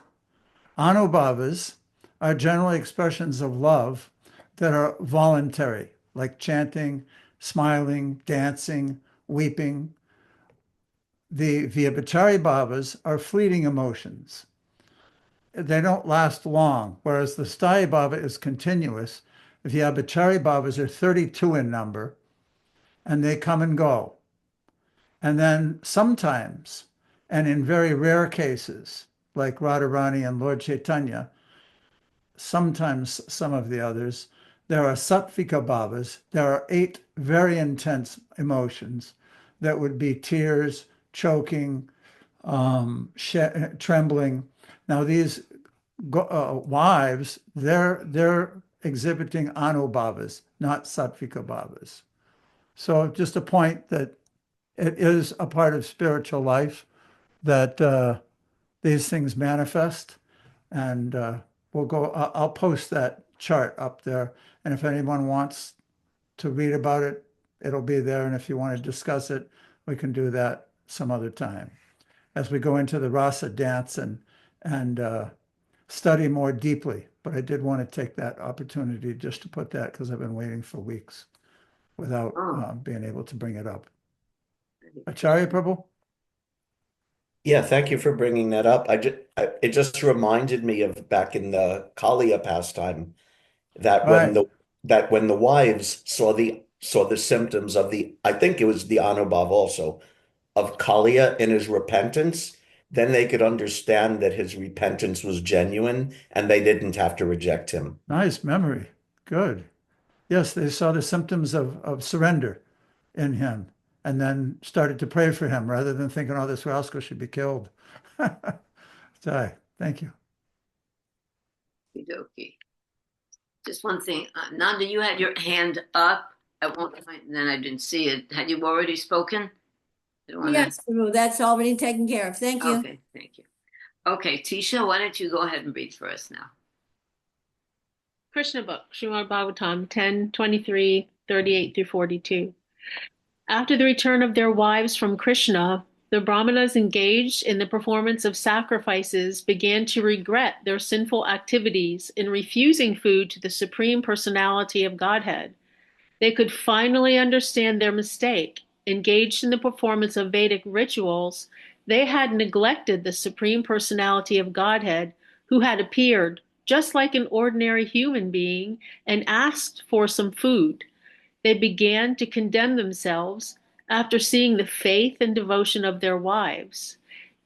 Anubhavas are generally expressions of love that are voluntary, like chanting, smiling, dancing, weeping. The Vyabhichari Bhavas are fleeting emotions. They don't last long, whereas the Sthayi Bhava is continuous. Vyabhichari Bhavas are 32 in number, and they come and go. And then sometimes, and in very rare cases, like Radharani and Lord Chaitanya, sometimes some of the others, there are Sattvika Bhavas. There are 8 very intense emotions that would be tears, choking, trembling. Now these wives, they're exhibiting Anubhavas, not Sattvika Bhavas. So just a point that it is a part of spiritual life that these things manifest. And I'll post that chart up there. And if anyone wants to read about it, it'll be there. And if you want to discuss it, we can do that some other time as we go into the rasa dance and study more deeply. But I did want to take that opportunity just to put that, because I've been waiting for weeks without being able to bring it up. Acharya Prabhu? Yeah, thank you for bringing that up. It just reminded me of back in the Kaliya pastime that when the wives saw the symptoms of I think it was the Anubhav also, of Kaliya in his repentance, then they could understand that his repentance was genuine and they didn't have to reject him. Nice memory. Good. Yes, they saw the symptoms of surrender in him and then started to pray for him rather than thinking, oh, this rascal should be killed. Sorry. Thank you. Okay. Just one thing. Nanda, you had your hand up at one point and then I didn't see it. Had you already spoken? Yes, Prabhu, that's already taken care of. Thank you. Okay, thank you. Okay, Tisha, why don't you go ahead and read for us now? Krishna book, Srimad Bhagavatam 10:23, 38 through 42. After the return of their wives from Krishna, the Brahmanas engaged in the performance of sacrifices began to regret their sinful activities in refusing food to the Supreme Personality of Godhead. They could finally understand their mistake. Engaged in the performance of Vedic rituals, they had neglected the Supreme Personality of Godhead, who had appeared just like an ordinary human being and asked for some food. They began to condemn themselves after seeing the faith and devotion of their wives.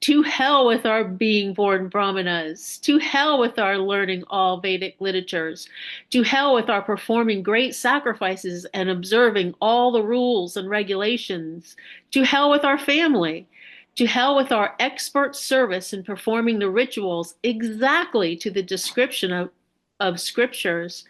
To hell with our being born Brahmanas. To hell with our learning all Vedic literatures. To hell with our performing great sacrifices and observing all the rules and regulations. To hell with our family. To hell with our expert service in performing the rituals exactly to the description of scriptures.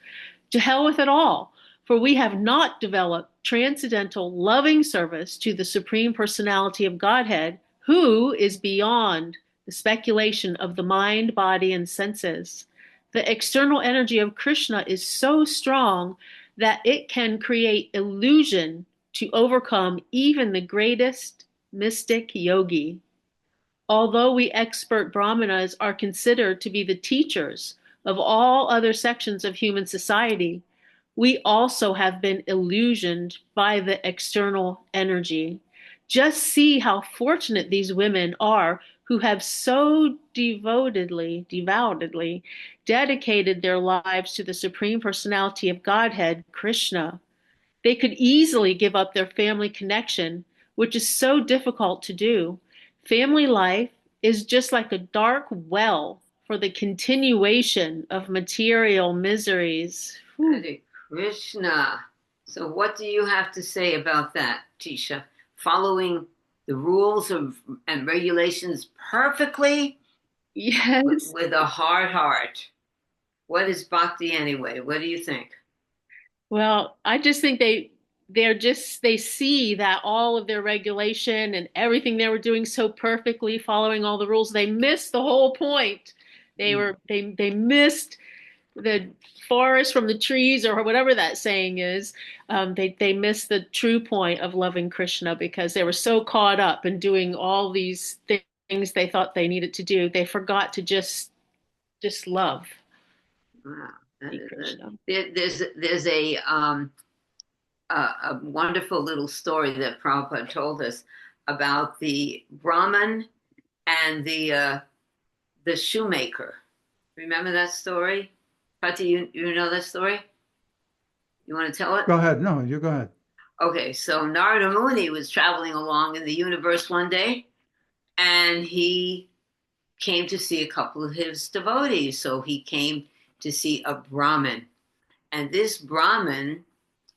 To hell with it all, for we have not developed transcendental loving service to the Supreme Personality of Godhead, who is beyond the speculation of the mind, body, and senses. The external energy of Krishna is so strong that it can create illusion to overcome even the greatest mystic yogi. Although we expert Brahmanas are considered to be the teachers of all other sections of human society, we also have been illusioned by the external energy. Just see how fortunate these women are who have so devoutly dedicated their lives to the Supreme Personality of Godhead, Krishna. They could easily give up their family connection, which is so difficult to do. Family life is just like a dark well for the continuation of material miseries. Hare Krishna. So what do you have to say about that, Tisha? Following the rules and regulations perfectly? Yes. With a hard heart. What is bhakti anyway? What do you think? Well, I just think they see that all of their regulation and everything they were doing so perfectly, following all the rules, they missed the whole point. They missed the forest from the trees, or whatever that saying is. They missed the true point of loving Krishna because they were so caught up in doing all these things they thought they needed to do. They forgot to just love Wow. Krishna. There's a wonderful little story that Prabhupada told us about the Brahmin and the shoemaker. Remember that story? Pati, you know that story? You want to tell it? Go ahead. No, you go ahead. Okay, so Narada Muni was traveling along in the universe one day, and he came to see a couple of his devotees. So he came to see a Brahmin. And this Brahmin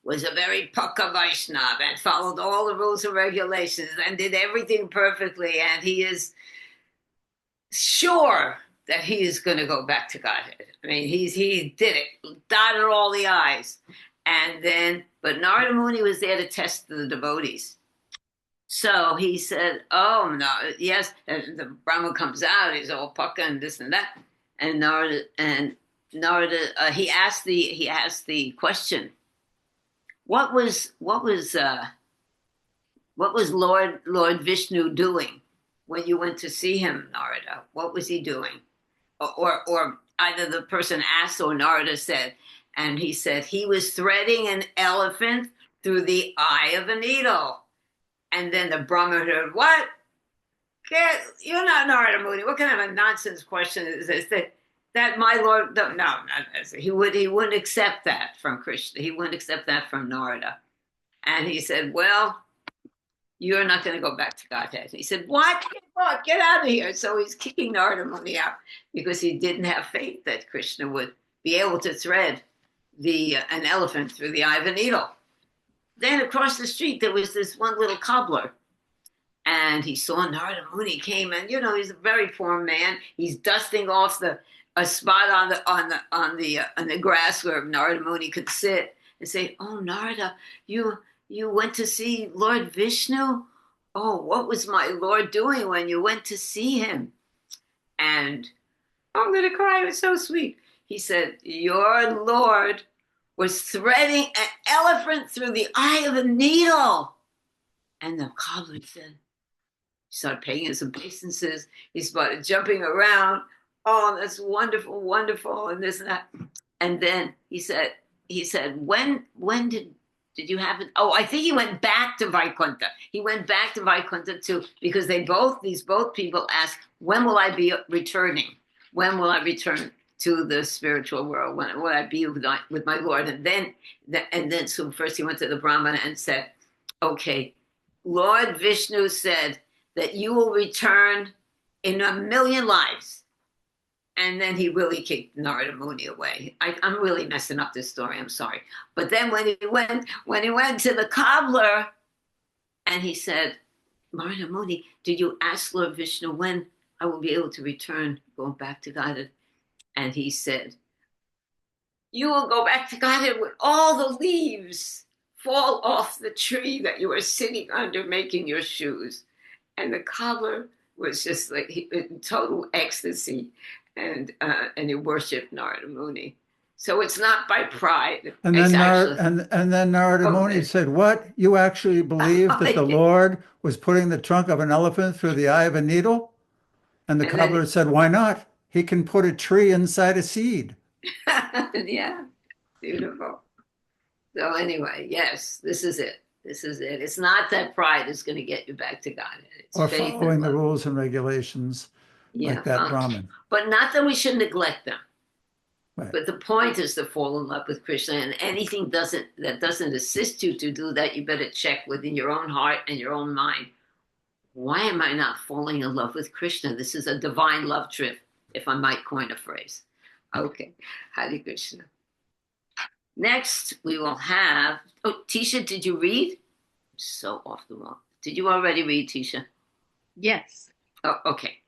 was a very Pukka Vaishnava and followed all the rules and regulations and did everything perfectly. And he is sure that he is going to go back to Godhead. I mean, he did it, dotted all the I's. And then, but Narada Muni was there to test the devotees. So he said, oh, no, yes. And the Brahman comes out, he's all Pukka and this and that. And Narada, he asked the question, what was Lord Vishnu doing when you went to see him, Narada? What was he doing? Or either the person asked or Narada said, and he said he was threading an elephant through the eye of a needle. And then the Brahmin heard, what? You're not Narada Muni. What kind of a nonsense question is this? That my Lord, no, he wouldn't accept that from Krishna. He wouldn't accept that from Narada. And he said, well, you're not going to go back to Godhead. He said, what? Get out of here. So he's kicking Narada Muni out because he didn't have faith that Krishna would be able to thread an elephant through the eye of a needle. Then across the street, there was this one little cobbler. And he saw Narada Muni came, and he's a very poor man. He's dusting off a spot on the grass where Narada Muni could sit and say, "Oh, Narada, you went to see Lord Vishnu? Oh, what was my Lord doing when you went to see him?" And I'm gonna cry. It was so sweet. He said, "Your Lord was threading an elephant through the eye of a needle." And the cobbler said, he started paying his obeisances. He started jumping around. Oh, that's wonderful, wonderful, and this and that. And then he said, when did you have it? Oh, I think he went back to Vaikuntha. He went back to Vaikuntha too, because these both people asked, when will I be returning? When will I return to the spiritual world? When will I be with my Lord? And then so first he went to the Brahmana and said, okay, Lord Vishnu said that you will return in 1,000,000 lives. And then he really kicked Narada Muni away. I'm really messing up this story. I'm sorry. But then when he went to the cobbler, and he said, Narada Muni, did you ask Lord Vishnu when I will be able to return, going back to Godhead? And he said, you will go back to Godhead when all the leaves fall off the tree that you are sitting under making your shoes. And the cobbler was just like in total ecstasy. And he worshipped Narada Muni. So it's not by pride. And then Narada Muni said, what? You actually believe that the Lord was putting the trunk of an elephant through the eye of a needle? And the cobbler said, why not? He can put a tree inside a seed. Yeah, beautiful. So anyway, yes, this is it. This is it. It's not that pride is going to get you back to God. It's or faith following and the love. rules and regulations like that Brahmin. But not that we should neglect them. Right. But the point is to fall in love with Krishna, and anything that doesn't assist you to do that, you better check within your own heart and your own mind. Why am I not falling in love with Krishna? This is a divine love trip, if I might coin a phrase. Okay, Hare Krishna. Next, we will have, Tisha, did you read? I'm so off the wall. Did you already read, Tisha? Yes. Oh, okay.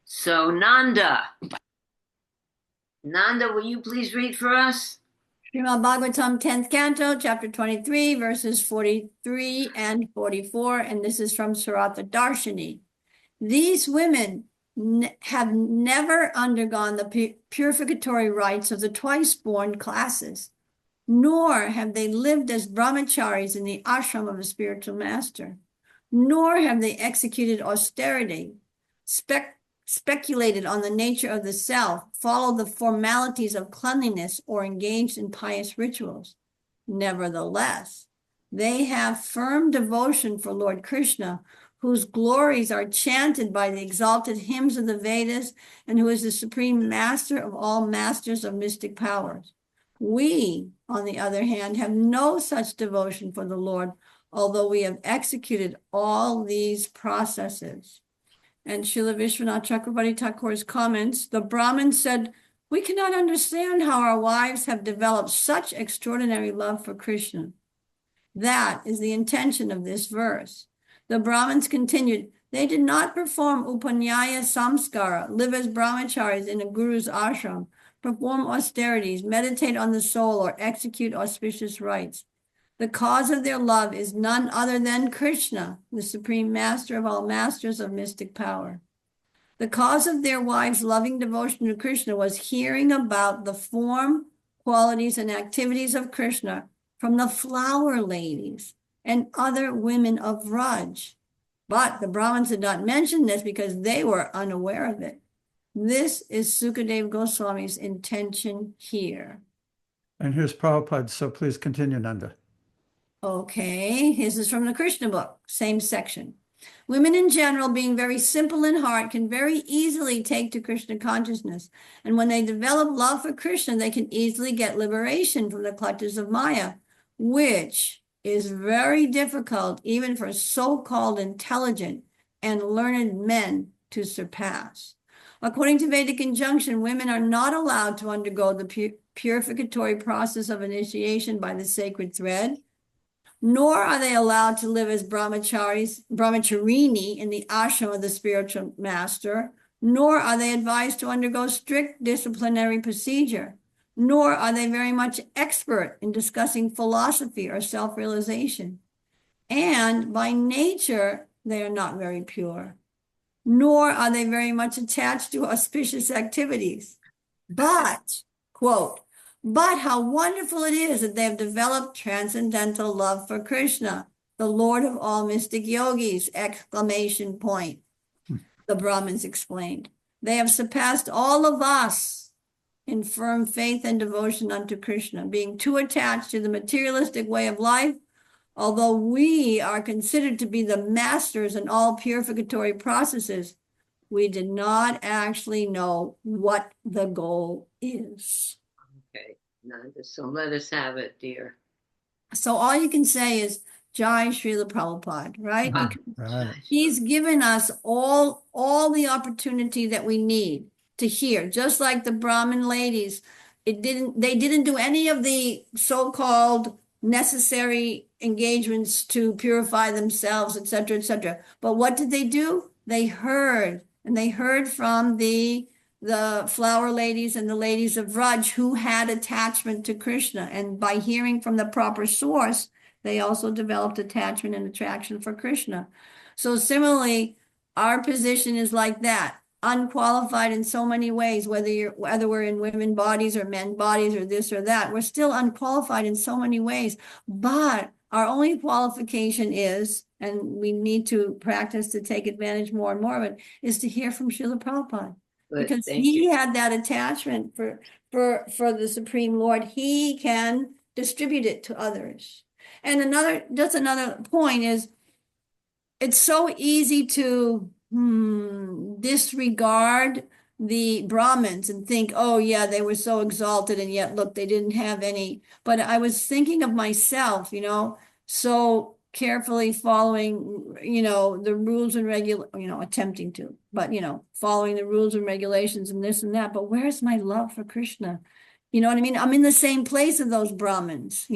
So Nanda, Nanda, will you please read for us? Srimad Bhagavatam, 10th canto, chapter 23, verses 43 and 44, and this is from Sarata Darshini. These women have never undergone the purificatory rites of the twice-born classes, nor have they lived as brahmacharis in the ashram of a spiritual master, nor have they executed austerity, speculated on the nature of the self, followed the formalities of cleanliness, or engaged in pious rituals. Nevertheless, they have firm devotion for Lord Krishna, whose glories are chanted by the exalted hymns of the Vedas, and who is the supreme master of all masters of mystic powers. We, on the other hand, have no such devotion for the Lord, although we have executed all these processes. And Srila Vishwanath Chakravarti Thakur's comments, the Brahmin said, we cannot understand how our wives have developed such extraordinary love for Krishna. That is the intention of this verse. The Brahmins continued, they did not perform upanyaya samskara, live as brahmacharis in a guru's ashram, perform austerities, meditate on the soul, or execute auspicious rites. The cause of their love is none other than Krishna, the supreme master of all masters of mystic power. The cause of their wives' loving devotion to Krishna was hearing about the form, qualities, and activities of Krishna from the flower ladies and other women of Vraj. But the Brahmins did not mention this because they were unaware of it. This is Sukadeva Goswami's intention here. And here's Prabhupada, so please continue, Nanda. Okay, this is from the Krishna book, same section. Women in general, being very simple in heart, can very easily take to Krishna consciousness. And when they develop love for Krishna, they can easily get liberation from the clutches of Maya, which is very difficult even for so-called intelligent and learned men to surpass. According to Vedic injunction, women are not allowed to undergo the purificatory process of initiation by the sacred thread, nor are they allowed to live as brahmacharini in the ashram of the spiritual master, nor are they advised to undergo strict disciplinary procedure, nor are they very much expert in discussing philosophy or self-realization. And by nature, they are not very pure, nor are they very much attached to auspicious activities. But, quote, but how wonderful it is that they have developed transcendental love for Krishna, the Lord of all mystic yogis, exclamation point. The Brahmins explained. They have surpassed all of us in firm faith and devotion unto Krishna, being too attached to the materialistic way of life. Although we are considered to be the masters in all purificatory processes, we did not actually know what the goal is. Okay, Nanda, so let us have it, dear. So all you can say is Jai Srila Prabhupada, right? Ah, Because Right. he's given us all the opportunity that we need to hear, just like the Brahmin ladies. They didn't do any of the so-called necessary engagements to purify themselves, etc., etc. But what did they do? They heard, and they heard from the flower ladies and the ladies of Vraj who had attachment to Krishna. And by hearing from the proper source, they also developed attachment and attraction for Krishna. So similarly, our position is like that, unqualified in so many ways, whether we're in women bodies or men bodies or this or that, we're still unqualified in so many ways. But our only qualification is, and we need to practice to take advantage more and more of it, is to hear from Srila Prabhupada. Good, Because thank he you. had that attachment for the Supreme Lord. He can distribute it to others. And another point is, it's so easy to disregard the Brahmins and think, oh yeah, they were so exalted, and yet look, they didn't have any. But I was thinking of myself, so carefully following, the rules and attempting to, but, following the rules and regulations and this and that. But where's my love for Krishna? You know what I mean? I'm in the same place of those Brahmins,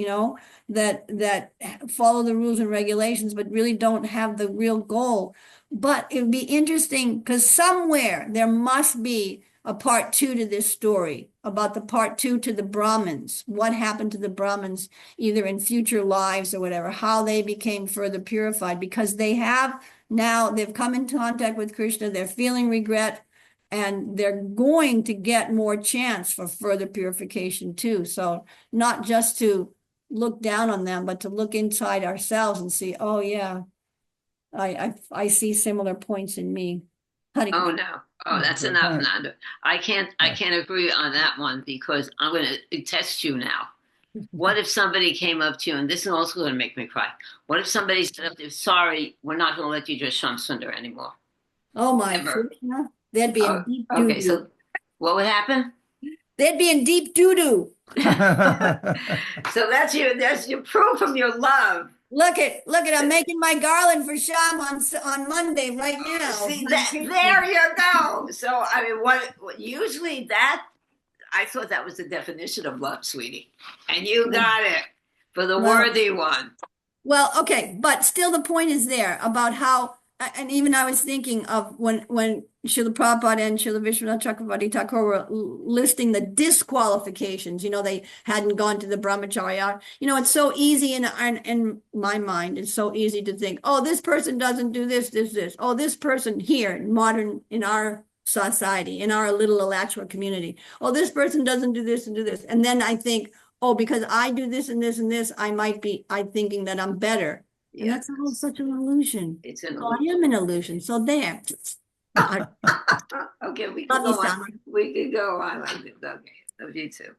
that follow the rules and regulations, but really don't have the real goal. But it would be interesting because somewhere there must be a part two to this story, about the part two to the Brahmins. What happened to the Brahmins, either in future lives or whatever, how they became further purified, because they have now, they've come in contact with Krishna, they're feeling regret, and they're going to get more chance for further purification too. So not just to look down on them, but to look inside ourselves and see, oh yeah, I see similar points in me. Hare Oh, Krishna. no. Oh, that's Good enough, point. Nanda. I can't agree on that one because I'm going to test you now. What if somebody came up to you, and this is also going to make me cry. What if somebody said up there, sorry, we're not going to let you just Sham Sundar anymore? Oh my Ever. Krishna, they'd be in Oh, deep okay, doo-doo. so what would happen? They'd be in deep doo-doo. So that's your proof of your love. Look at, I'm making my garland for Sham on Monday right now. See that, there you go. So I mean, what usually that I thought that was the definition of love, sweetie, and you got it for the Well- worthy one. Well, okay, but still the point is there about how, and even I was thinking of when Srila Prabhupada and Srila Vishwanath Chakravarti Thakur were listing the disqualifications, they hadn't gone to the brahmacharya. It's so easy in my mind, it's so easy to think, oh, this person doesn't do this. Oh, this person here, in our society, in our little Alachua community. Oh, this person doesn't do this and do this. And then I think, oh, because I do this and this and this, I'm thinking that I'm better. And Yeah, that's all such an illusion. it's an Oh, I am an illusion. So there. okay, we Love can you, go on. Summer. We could go on like this. Okay, love you too.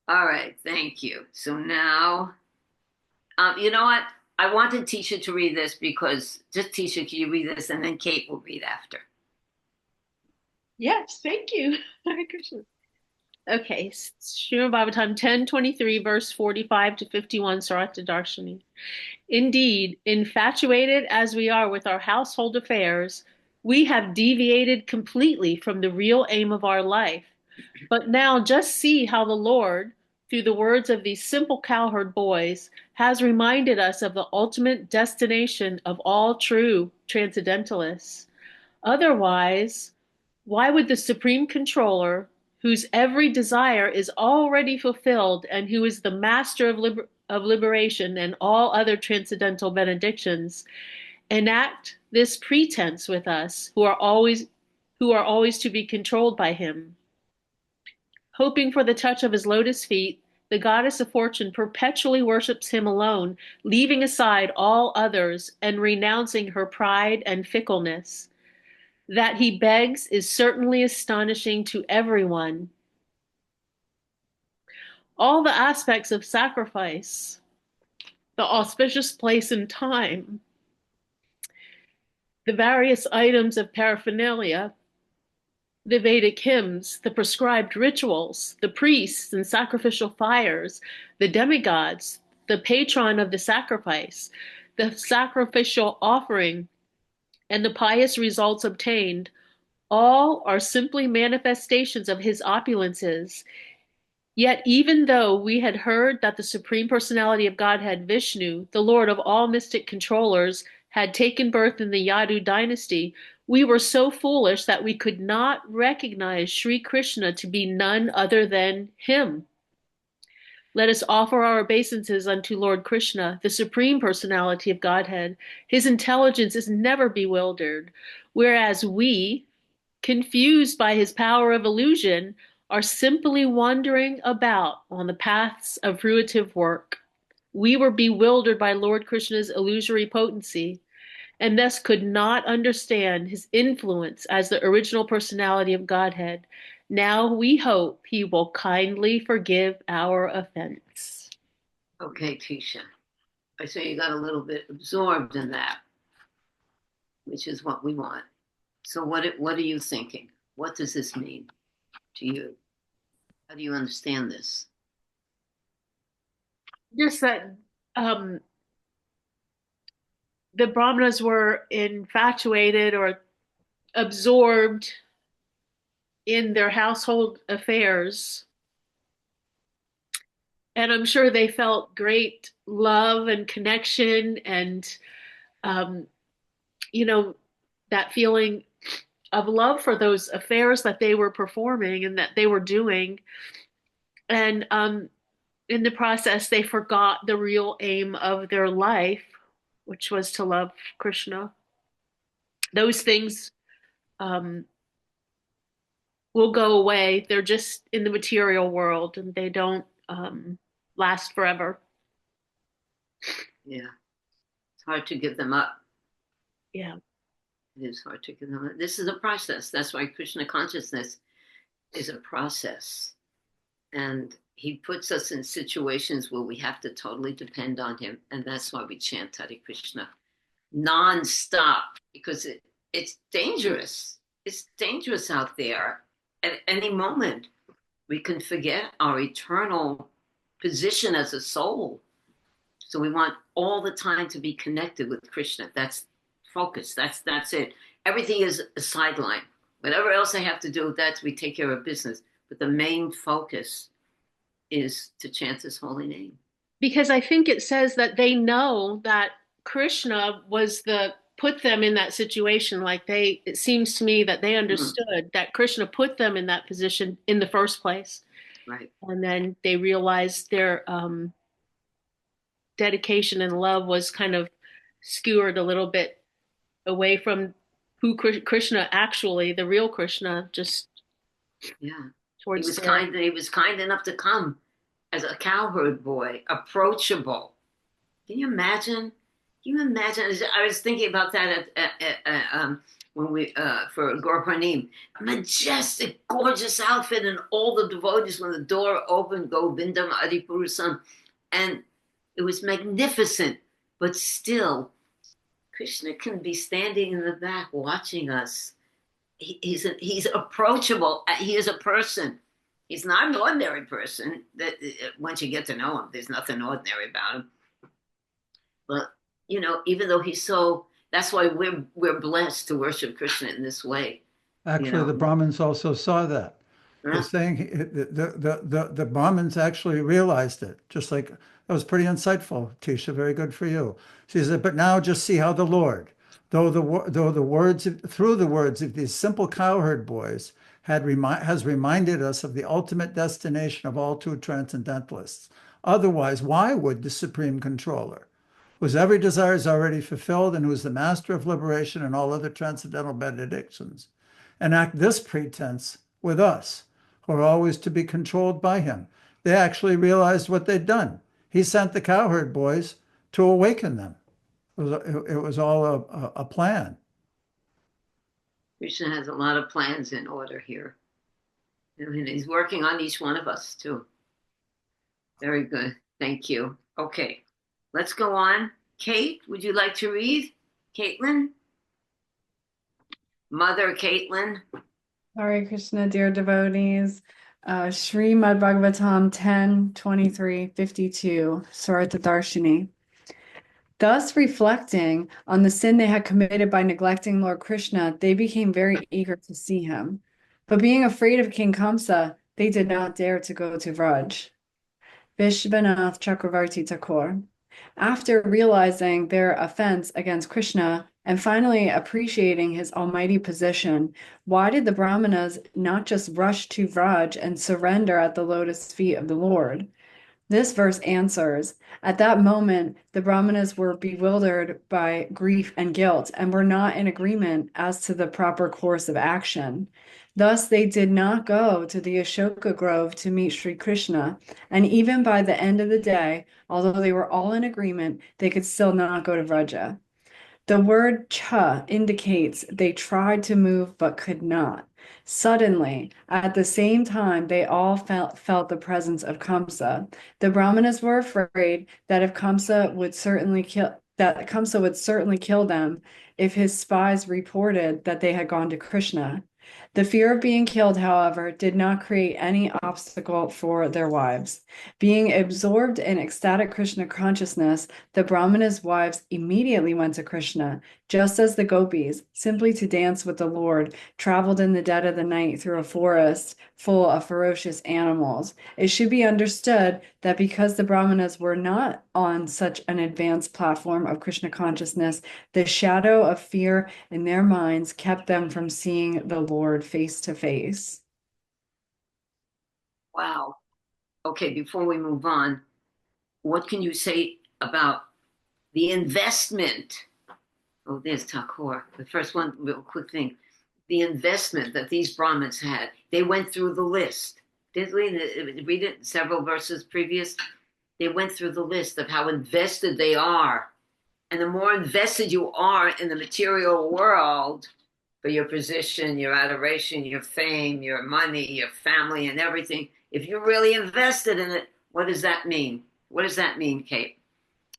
All right, thank you. So now, you know what? I wanted Tisha to read this because just Tisha, can you read this, and then Kate will read after. Yes, thank you. Hare Krishna. Okay, Srimad Bhagavatam 10:23, verse 45 to 51, Sarata Darshini. Indeed, infatuated as we are with our household affairs, we have deviated completely from the real aim of our life. But now just see how the Lord, through the words of these simple cowherd boys, has reminded us of the ultimate destination of all true transcendentalists. Otherwise, why would the Supreme Controller, whose every desire is already fulfilled and who is the master of liberation and all other transcendental benedictions, enact this pretense with us who are always to be controlled by him? Hoping for the touch of his lotus feet, the goddess of fortune perpetually worships him alone, leaving aside all others and renouncing her pride and fickleness. That he begs is certainly astonishing to everyone. All the aspects of sacrifice, the auspicious place and time, the various items of paraphernalia, the Vedic hymns, the prescribed rituals, the priests and sacrificial fires, the demigods, the patron of the sacrifice, the sacrificial offering, and the pious results obtained, all are simply manifestations of his opulences. Yet even though we had heard that the Supreme Personality of Godhead, Vishnu, the Lord of all mystic controllers, had taken birth in the Yadu dynasty, we were so foolish that we could not recognize Sri Krishna to be none other than him. Let us offer our obeisances unto Lord Krishna, the Supreme Personality of Godhead. His intelligence is never bewildered, whereas we, confused by his power of illusion, are simply wandering about on the paths of fruitive work. We were bewildered by Lord Krishna's illusory potency, and thus could not understand his influence as the original personality of Godhead. Now we hope he will kindly forgive our offense. Okay, Tisha. I say you got a little bit absorbed in that, which is what we want. So what are you thinking? What does this mean to you? How do you understand this? Just that the Brahmanas were infatuated or absorbed in their household affairs. And I'm sure they felt great love and connection and, that feeling of love for those affairs that they were performing and that they were doing. And in the process, they forgot the real aim of their life, which was to love Krishna. Those things will go away. They're just in the material world and they don't last forever. Yeah. It's hard to give them up. Yeah. It is hard to give them up. This is a process. That's why Krishna consciousness is a process. And he puts us in situations where we have to totally depend on him. And that's why we chant Hare Krishna non-stop, because it's dangerous. It's dangerous out there. At any moment, we can forget our eternal position as a soul. So we want all the time to be connected with Krishna. That's focus. That's it. Everything is a sideline. Whatever else I have to do, we take care of business. But the main focus is to chant his holy name. Because I think it says that they know that Krishna put them in that situation. It seems to me that they understood that Krishna put them in that position in the first place. Right. And then they realized their dedication and love was kind of skewered a little bit away from who Krishna actually, the real Krishna, just towards he was kind enough to come as a cowherd boy, approachable. Can you imagine? I was thinking about that when we for Gaur Purnim. Majestic, gorgeous outfit, and all the devotees when the door opened, Govindam Adipurusam, and it was magnificent. But still, Krishna can be standing in the back watching us. He's approachable. He is a person. He's not an ordinary person. That once you get to know him, there's nothing ordinary about him. But even though he's so, that's why we're blessed to worship Krishna in this way. Actually, the Brahmins also saw that. They're saying the Brahmins actually realized it. Just like, that was pretty insightful, Tisha. Very good for you. She said, but now just see how the Lord, through the words of these simple cowherd boys, has reminded us of the ultimate destination of all true transcendentalists. Otherwise, why would the supreme controller, whose every desire is already fulfilled and who is the master of liberation and all other transcendental benedictions, enact this pretense with us, who are always to be controlled by him? They actually realized what they'd done. He sent the cowherd boys to awaken them. It was all a plan. Krishna has a lot of plans in order here. And he's working on each one of us too. Very good. Thank you. Okay, let's go on. Kate, would you like to read? Caitlin? Mother Caitlin? Hare Krishna, dear devotees. Srimad Bhagavatam 10, 23, 52, Sarata Darshini. Thus, reflecting on the sin they had committed by neglecting Lord Krishna, they became very eager to see him. But being afraid of King Kamsa, they did not dare to go to Vraj. Vishwanath Chakravarti Thakur. After realizing their offense against Krishna and finally appreciating his almighty position, why did the Brahmanas not just rush to Vraj and surrender at the lotus feet of the Lord? This verse answers, at that moment, the Brahmanas were bewildered by grief and guilt and were not in agreement as to the proper course of action. Thus, they did not go to the Ashoka Grove to meet Sri Krishna, and even by the end of the day, although they were all in agreement, they could still not go to Vraja. The word cha indicates they tried to move but could not. Suddenly, at the same time, they all felt the presence of Kamsa. The Brahmanas were afraid that Kamsa would certainly kill them if his spies reported that they had gone to Krishna. The fear of being killed, however, did not create any obstacle for their wives. Being absorbed in ecstatic Krishna consciousness, the Brahmana's wives immediately went to Krishna, just as the gopis, simply to dance with the Lord, traveled in the dead of the night through a forest full of ferocious animals. It should be understood that because the Brahmanas were not on such an advanced platform of Krishna consciousness, the shadow of fear in their minds kept them from seeing the Lord face to face. Wow. Okay, before we move on, what can you say about the investment? Oh, there's Thakur. The first one, real quick thing. The investment that these Brahmins had. They went through the list. Did we read it several verses previous? They went through the list of how invested they are. And the more invested you are in the material world, for your position, your adoration, your fame, your money, your family, and everything, if you're really invested in it, what does that mean? What does that mean, Kate?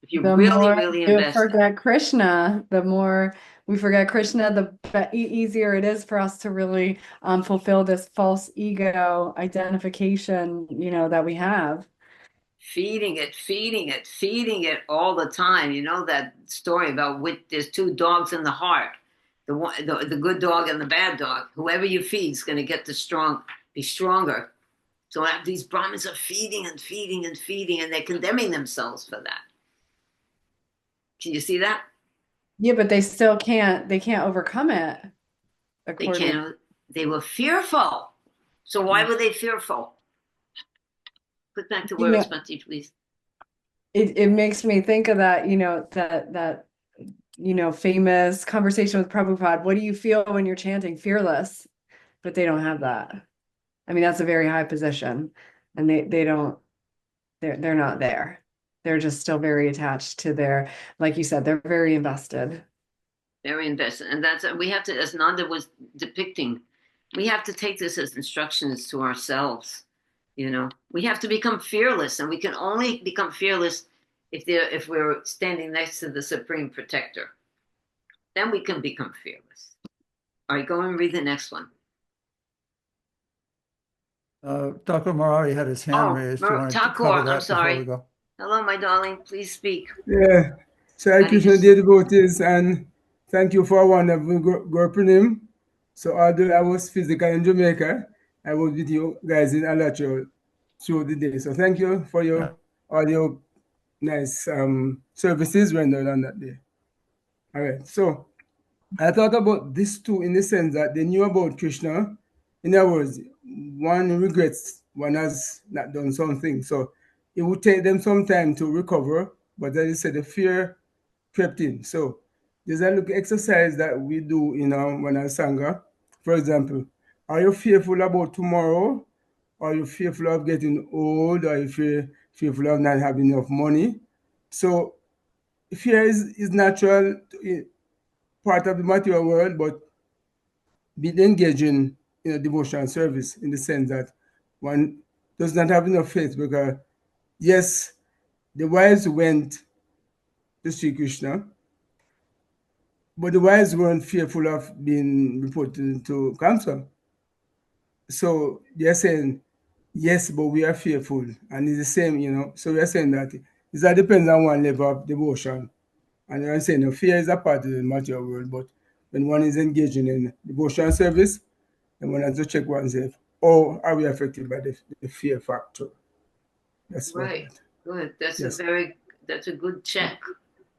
If you The really, more really you invest, forget Krishna, the more we forget Krishna, the easier it is for us to really fulfill this false ego identification, that we have. feeding it all the time. You know that story about there's two dogs in the heart, the good dog and the bad dog. Whoever you feed is going to get be stronger. So these Brahmins are feeding and feeding and feeding, and they're condemning themselves for that. Can you see that? Yeah, but they can't overcome it. They can't. They were fearful. So why were they fearful? Put back the words, Mati, please. It makes me think of that, that famous conversation with Prabhupada. What do you feel when you're chanting fearless? But they don't have that. I mean, that's a very high position, and they're not there. They're just still very attached to their, like you said, they're very invested. Very invested. And we have to, as Nanda was depicting, we have to take this as instructions to ourselves. We have to become fearless, and we can only become fearless if we're standing next to the Supreme Protector. Then we can become fearless. All right, go and read the next one. Dr. Murari had his hand raised. Do you want to Thakur, cover that I'm before sorry. we go? Hello, my darling. Please speak. Yeah. So I Krishna dear devotees, and thank you for a wonderful Gurpunim. So although I was physically in Jamaica, I was with you guys in Alachua through the day. So thank you for all your nice services rendered on that day. All right. So I thought about this too, in the sense that they knew about Krishna. In other words, one regrets one has not done something. So it would take them some time to recover, but as I said, the fear crept in. So there's a little exercise that we do in our Sangha. For example, are you fearful about tomorrow? Are you fearful of getting old? Are you fearful of not having enough money? So fear is natural, part of the material world, but be engaging in a devotional service in the sense that one does not have enough faith, because yes, the wives went to Sri Krishna, but the wives weren't fearful of being reported into council. So they're saying, yes, but we are fearful. And it's the same, So we're saying that it depends on one level of devotion. And I'm saying fear is a part of the material world, but when one is engaging in devotional service, then one has to check oneself, or are we affected by the fear factor? That's right. Good. That's a good check.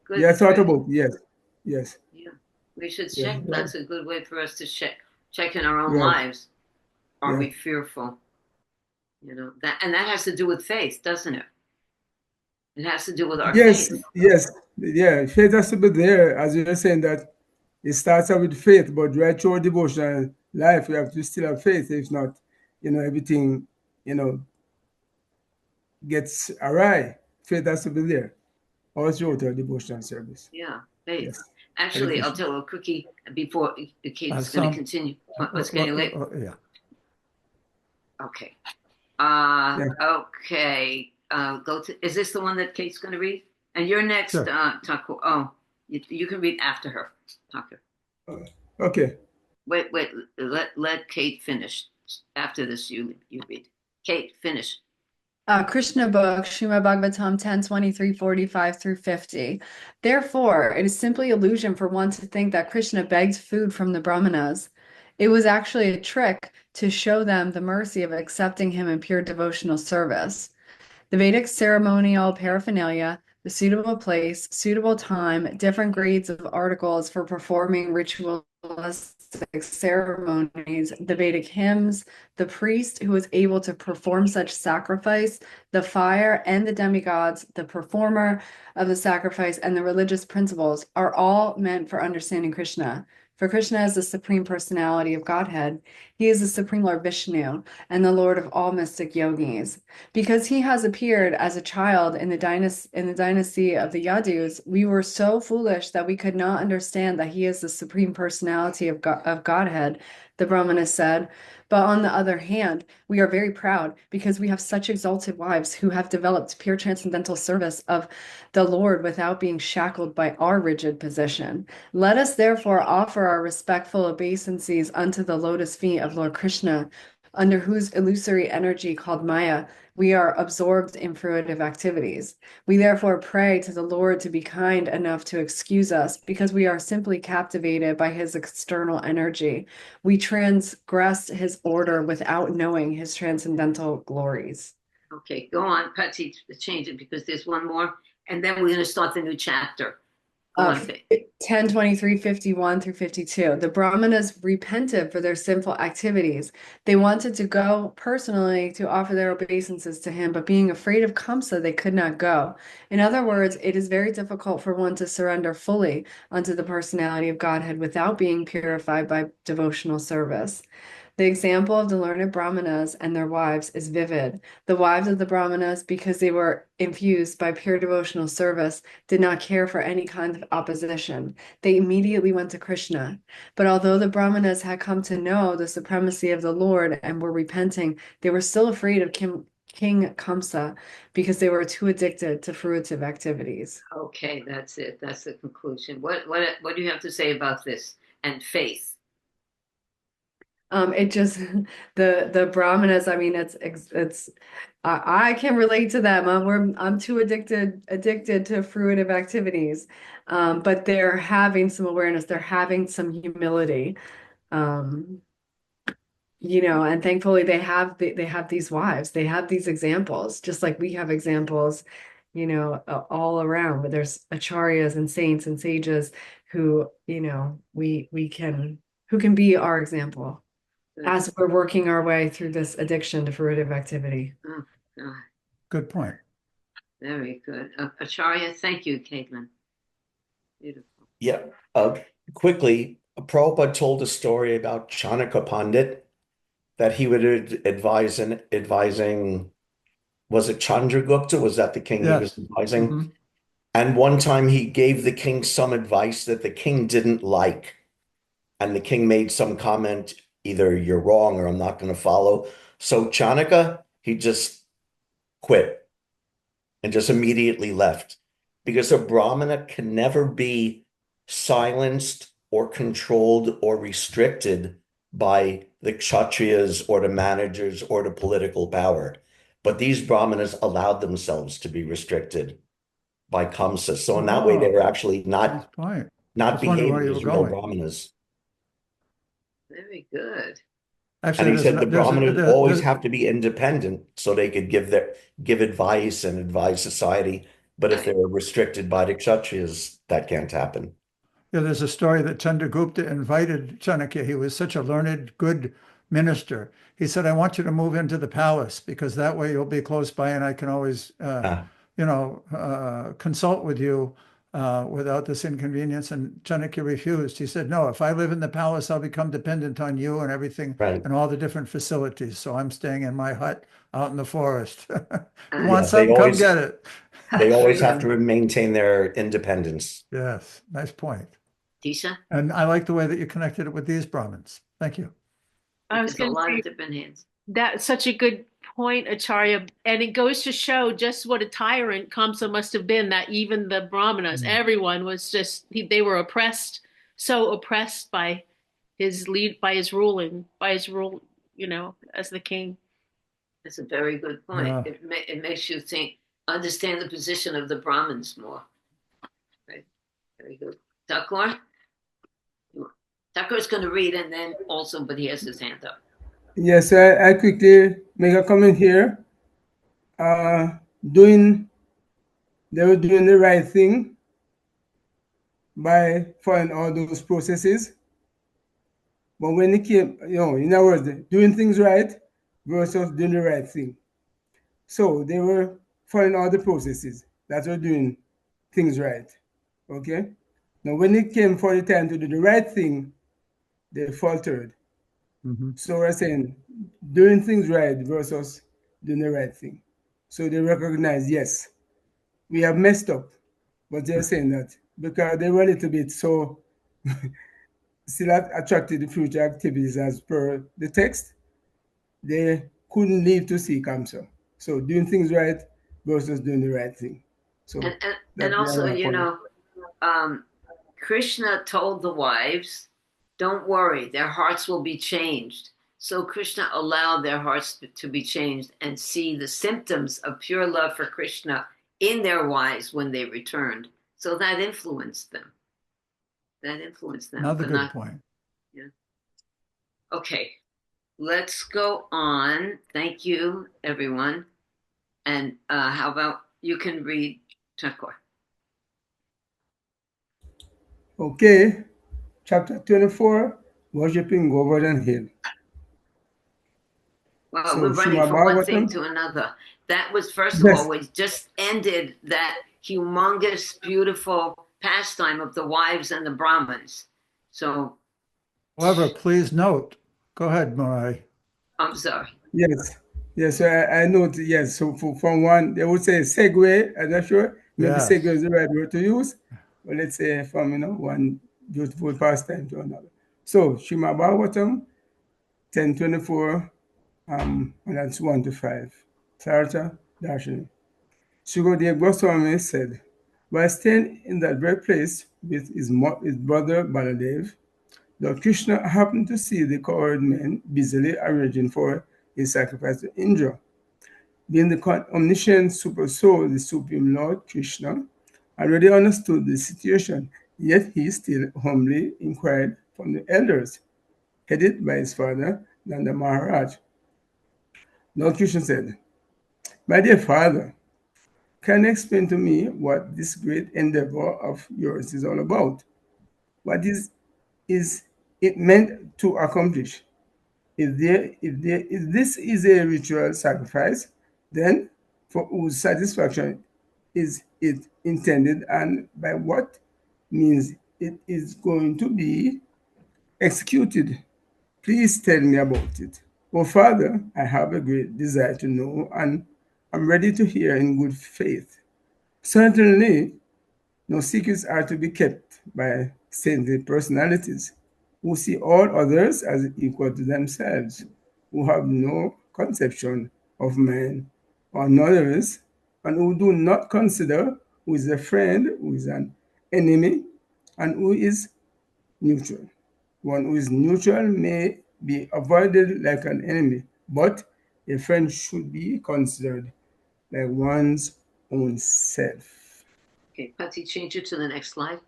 Good. Yeah, I thought about yes. Yeah, we should check. Yeah. That's a good way for us to check in our own lives. Are we fearful? That has to do with faith, doesn't it? It has to do with our faith. Yes. Yeah, faith has to be there, as you were saying that it starts out with faith, but right through our devotional life, we have to still have faith. If not, everything, gets awry. Faith has to be there. All throughout our devotional service. Yeah, faith. Yes. Actually, I'll tell a quickie before Kate's going to continue. What's getting late? Yeah. Okay. Okay. Is this the one that Kate's going to read? And you're next, sure. Thakur. Oh, you can read after her, Thakur. Okay. Wait, let Kate finish. After this, you read. Kate, finish. Krishna book, Srimad Bhagavatam 10:23, 45 through 50. Therefore, it is simply illusion for one to think that Krishna begged food from the Brahmanas. It was actually a trick to show them the mercy of accepting him in pure devotional service. The Vedic ceremonial paraphernalia, the suitable place, suitable time, different grades of articles for performing ritualistic ceremonies, the Vedic hymns, the priest who was able to perform such sacrifice, the fire and the demigods, the performer of the sacrifice, and the religious principles are all meant for understanding Krishna. For Krishna is the Supreme Personality of Godhead. He is the Supreme Lord Vishnu and the Lord of all mystic yogis. Because he has appeared as a child in the dynasty of the Yadus, we were so foolish that we could not understand that he is the Supreme Personality of Godhead, the Brahmana said. But on the other hand, we are very proud because we have such exalted wives who have developed pure transcendental service of the Lord without being shackled by our rigid position. Let us therefore offer our respectful obeisances unto the lotus feet of Lord Krishna, under whose illusory energy called Maya, we are absorbed in fruitive activities. We therefore pray to the Lord to be kind enough to excuse us because we are simply captivated by his external energy. We transgressed his order without knowing his transcendental glories. Okay, go on, Patsy, change it because there's one more, and then we're going to start the new chapter. Go on, Kate. 10:23, 51 through 52. The Brahmanas repented for their sinful activities. They wanted to go personally to offer their obeisances to him, but being afraid of Kamsa, they could not go. In other words, it is very difficult for one to surrender fully unto the personality of Godhead without being purified by devotional service. The example of the learned Brahmanas and their wives is vivid. The wives of the Brahmanas, because they were infused by pure devotional service, did not care for any kind of opposition. They immediately went to Krishna. But although the Brahmanas had come to know the supremacy of the Lord and were repenting, they were still afraid of King Kamsa because they were too addicted to fruitive activities. Okay, that's it. That's the conclusion. What do you have to say about this and faith? It just the Brahmanas. I mean, it's I can relate to them. I'm too addicted to fruitive activities, but they're having some awareness. They're having some humility, and thankfully they have these wives. They have these examples, just like we have examples, all around. But there's acharyas and saints and sages who we can be our example as we're working our way through this addiction to fruitive activity. Good point. Very good. Acharya, thank you, Caitlin. Beautiful. Yeah. Quickly, Prabhupada told a story about Chanakya Pandit that he would advising, was it Chandragupta? Was that the king he was advising? Mm-hmm. And one time he gave the king some advice that the king didn't like. And the king made some comment, either you're wrong or I'm not going to follow. So Chanakya, he just quit and just immediately left, because a Brahmana can never be silenced or controlled or restricted by the Kshatriyas or the managers or the political power. But these Brahmanas allowed themselves to be restricted by Kamsa. So in that way, they were actually not behaving as real Brahmanas. Very good. Actually, and he said the Brahmanas always have to be independent so they could give advice and advise society. But if they were restricted by the Kshatriyas, that can't happen. Yeah, there's a story that Chandragupta invited Chanakya. He was such a learned, good minister. He said, I want you to move into the palace because that way you'll be close by and I can always, consult with you without this inconvenience. And Chanakya refused. He said, no, if I live in the palace, I'll become dependent on you and everything and all the different facilities. So I'm staying in my hut out in the forest. You want something, come get it. They always have to maintain their independence. Yes, nice point. Disha? And I like the way that you connected it with these Brahmins. Thank you. I was going to say, of different hands. That's such a good point, Acharya. And it goes to show just what a tyrant Kamsa must have been, that even the Brahmanas, everyone was just, they were oppressed, so oppressed by his lead, by his ruling, by his rule, as the king. That's a very good point. Yeah. It makes you understand the position of the Brahmins more. Right. Very good. Thakur? Thakur's going to read and then also, but he has his hand up. Yes, I quickly make a comment here. They were doing the right thing by following all those processes. But when it came, in other words, doing things right versus doing the right thing. So they were following all the processes that were doing things right. Okay? Now, when it came for the time to do the right thing, they faltered. Mm-hmm. So we're saying doing things right versus doing the right thing. So they recognize, yes, we have messed up, but they're saying that because they were a little bit so still attracted to future activities as per the text, they couldn't live to see Kamsa. So doing things right versus doing the right thing. So and also, Krishna told the wives, don't worry, their hearts will be changed. So Krishna allowed their hearts to be changed and see the symptoms of pure love for Krishna in their wives when they returned. So that influenced them. Another good point. Yeah. Okay, let's go on. Thank you, everyone. And how about you can read Thakur? Okay, chapter 24, Worshipping Govardhan Hill. Well, So, we're running Srimad from one thing Bhagavatam. to another. That was, first of Yes. all, we just ended that humongous, beautiful pastime of the wives and the Brahmins. So, However, please note, go ahead, Murari. I'm sorry. Yes, so I note, yes, so from one, they would say segue, I'm not sure, maybe Yes. segue is the right word to use, but let's say from, one beautiful pastime to another. So, Srimad Bhagavatam, 10:24, and that's 1 to 5. Sarata Darshini. Shukadev Goswami said, while staying in that very place with his brother Baladev, Lord Krishna happened to see the cowherd men busily arranging for a sacrifice to Indra. Being the omniscient super soul, the Supreme Lord Krishna already understood the situation, yet he still humbly inquired from the elders, headed by his father, Nanda Maharaj. Lord Krishna said, my dear father, can you explain to me what this great endeavor of yours is all about? What is it meant to accomplish? If this is a ritual sacrifice, then for whose satisfaction is it intended, and by what means it is going to be executed? Please tell me about it. Oh, Father, I have a great desire to know, and I'm ready to hear in good faith. Certainly, no secrets are to be kept by saintly personalities who see all others as equal to themselves, who have no conception of man or others, and who do not consider who is a friend, who is an enemy, and who is neutral. One who is neutral may be avoided like an enemy, but a friend should be considered like one's own self. Okay, Patsy, change it to the next slide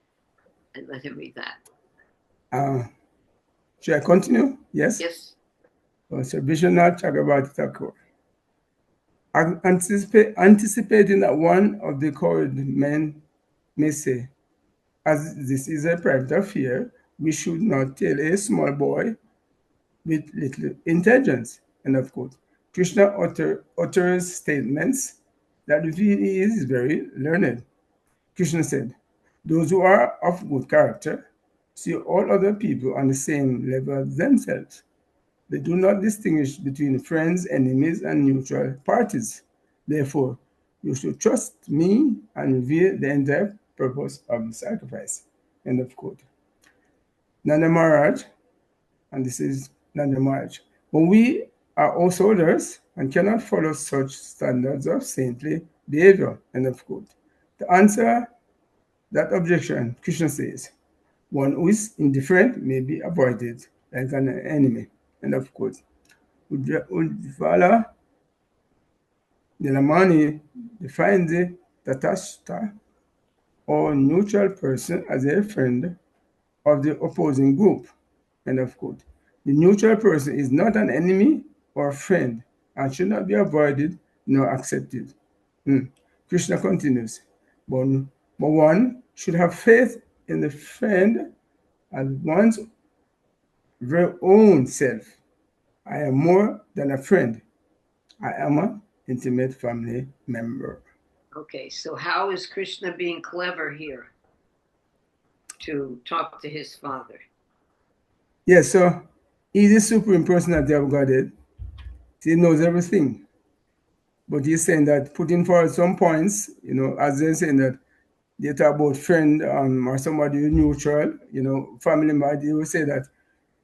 and let him read that. Should I continue? Yes? Yes. So Vishwanath Chakrabarti Thakur. Anticipating that one of the cowherd men may say, as this is a private affair, we should not tell a small boy with little intelligence. End of quote. Krishna utters statements that he is very learned. Krishna said, those who are of good character see all other people on the same level as themselves. They do not distinguish between friends, enemies, and neutral parties. Therefore, you should trust me and reveal the entire purpose of the sacrifice. End of quote. Nanda Maharaj, and this is Nanda Maharaj, but we are also others and cannot follow such standards of saintly behavior. End of quote. To answer that objection, Krishna says, one who is indifferent may be avoided like an enemy. And of course, Ujvala Delamani defines the Tatashta or neutral person as a friend of the opposing group. And of course, the neutral person is not an enemy or friend and should not be avoided nor accepted. Krishna continues, but one should have faith in the friend as one's very own self. I am more than a friend. I am an intimate family member. Okay, so how is Krishna being clever here to talk to his father? Yes, so he's the supreme personality of Godhead. He knows everything. But he's saying that putting forward some points, as they're saying that they talk about friend or somebody neutral, family member, they will say that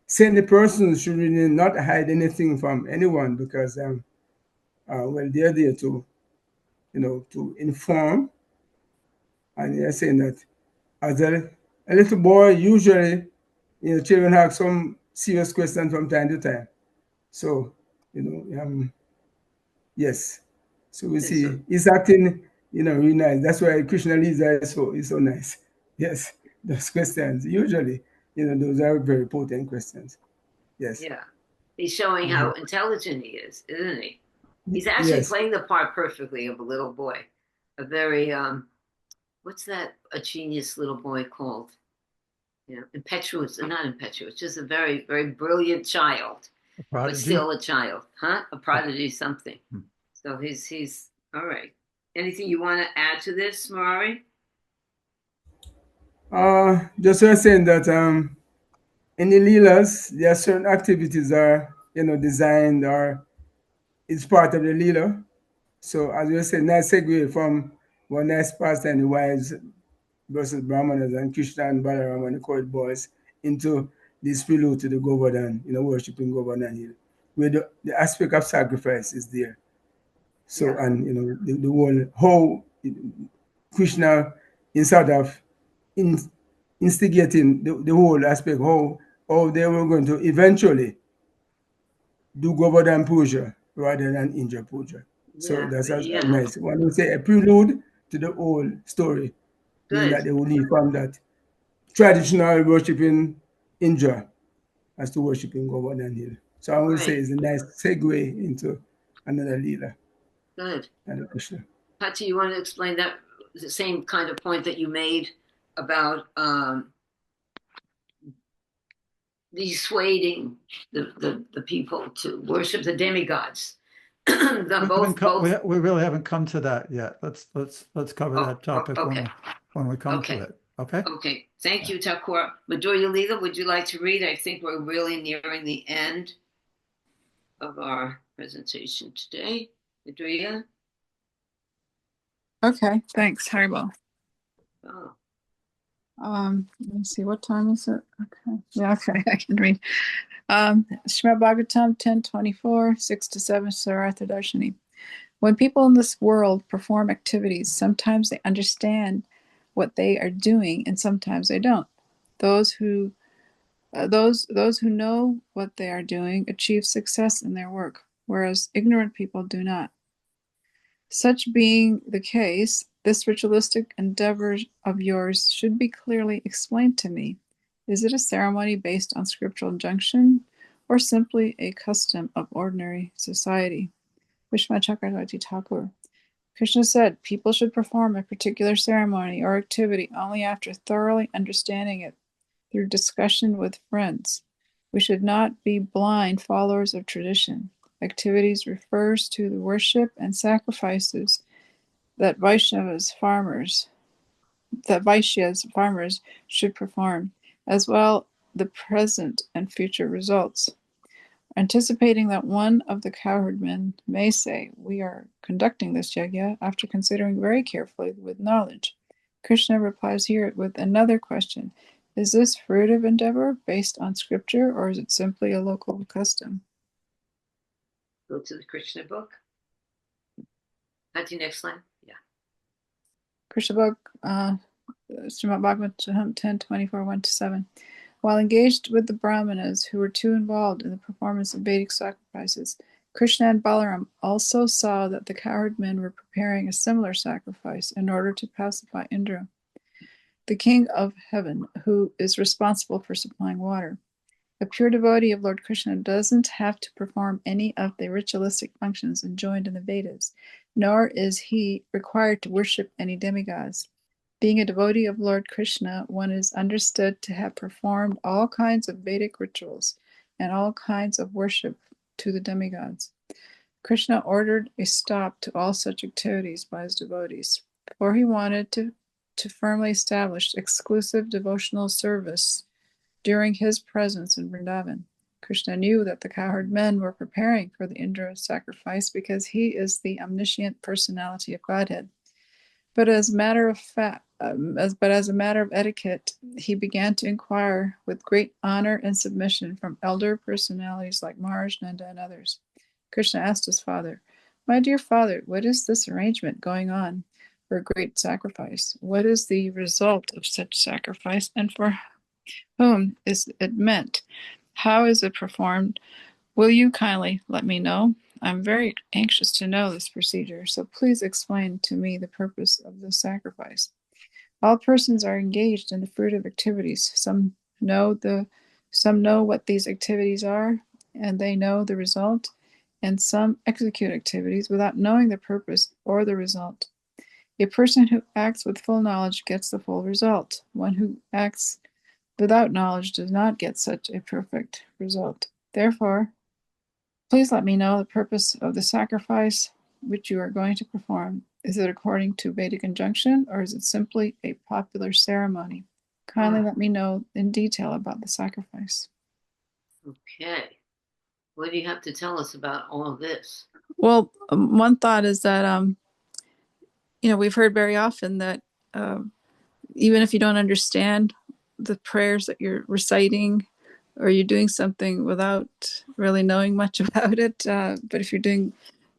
saying the person should really not hide anything from anyone because they're there to to inform. And they're saying that as a little boy, usually children have some serious questions from time to time. So yes, so we see he's acting really nice. That's why Krishna Lisa is so nice. Yes, those questions usually those are very potent questions. Yes. Yeah. He's showing how intelligent he is, isn't he? He's actually playing the part perfectly of a little boy. A very, what's that, a genius little boy called? Impetuous, not impetuous, just a very, very brilliant child, but still a child. Huh? A prodigy, something. So he's, all right. Anything you want to add to this, Murari? Just saying that in the Leelas, there are certain activities are, designed or it's part of the Leela. So as we said, nice segue from one nice pastime, the wives versus Brahmanas and Krishna and Balaram and the court boys into this prelude to the Govardhan, worshiping Govardhan Hill, where the aspect of sacrifice is there. So, and, the whole, how Krishna, instead of instigating the whole aspect, how they were going to eventually do Govardhan Puja rather than Indra Puja. So that's nice. One would say a prelude to the whole story, that they will leave from that traditional worshiping Indra as to worshiping Govardhan Hill. So I would say it's a nice segue into another Leela. Good. And Krishna. Patti, you want to explain that, the same kind of point that you made about dissuading the people to worship the demigods? We really haven't come to that yet. Let's cover that topic when we come to it. Okay. Okay. Thank you, Thakur. Madhurya Leela, would you like to read? I think we're really nearing the end of our presentation today. Madhurya? Okay, thanks, Haribol. Oh. Let me see, what time is it? Okay, yeah, okay, I can read. Srimad Bhagavatam 10:24, 6-7, Sarartha Darshini. When people in this world perform activities, sometimes they understand what they are doing, and sometimes they don't. Those who know what they are doing achieve success in their work, whereas ignorant people do not. Such being the case, this ritualistic endeavor of yours should be clearly explained to me. Is it a ceremony based on scriptural injunction, or simply a custom of ordinary society? Vishma Chakravarti Thakur. Krishna said, people should perform a particular ceremony or activity only after thoroughly understanding it through discussion with friends. We should not be blind followers of tradition. Activities refers to the worship and sacrifices that Vaishyas farmers should perform, as well the present and future results. Anticipating that one of the cowherdmen may say, we are conducting this yajna after considering very carefully with knowledge. Krishna replies here with another question. Is this fruitive endeavor based on scripture, or is it simply a local custom? Go to the Krishna book. Patti, next line. Yeah. Krishna book, Srimad Bhagavatam 10:24, 1-7. While engaged with the Brahmanas, who were too involved in the performance of Vedic sacrifices, Krishna and Balaram also saw that the cowherd men were preparing a similar sacrifice in order to pacify Indra, the king of heaven, who is responsible for supplying water. A pure devotee of Lord Krishna doesn't have to perform any of the ritualistic functions enjoined in the Vedas, nor is he required to worship any demigods. Being a devotee of Lord Krishna, one is understood to have performed all kinds of Vedic rituals and all kinds of worship to the demigods. Krishna ordered a stop to all such activities by his devotees, for he wanted to firmly establish exclusive devotional service during his presence in Vrindavan. Krishna knew that the cowherd men were preparing for the Indra sacrifice because he is the omniscient personality of Godhead. But as a matter of etiquette, he began to inquire with great honor and submission from elder personalities like Maharaj Nanda and others. Krishna asked his father, "My dear father, what is this arrangement going on for a great sacrifice? What is the result of such sacrifice, and for whom is it meant? How is it performed? Will you kindly let me know? I'm very anxious to know this procedure, so please explain to me the purpose of the sacrifice." All persons are engaged in the fruitive activities. Some know what these activities are, and they know the result, and some execute activities without knowing the purpose or the result. A person who acts with full knowledge gets the full result. One who acts without knowledge does not get such a perfect result. Therefore, please let me know the purpose of the sacrifice which you are going to perform. Is it according to Vedic injunction, or is it simply a popular ceremony? Kindly let me know in detail about the sacrifice. Okay. What do you have to tell us about all of this? Well, one thought is that, we've heard very often that even if you don't understand the prayers that you're reciting, or you're doing something without really knowing much about it, but if you're doing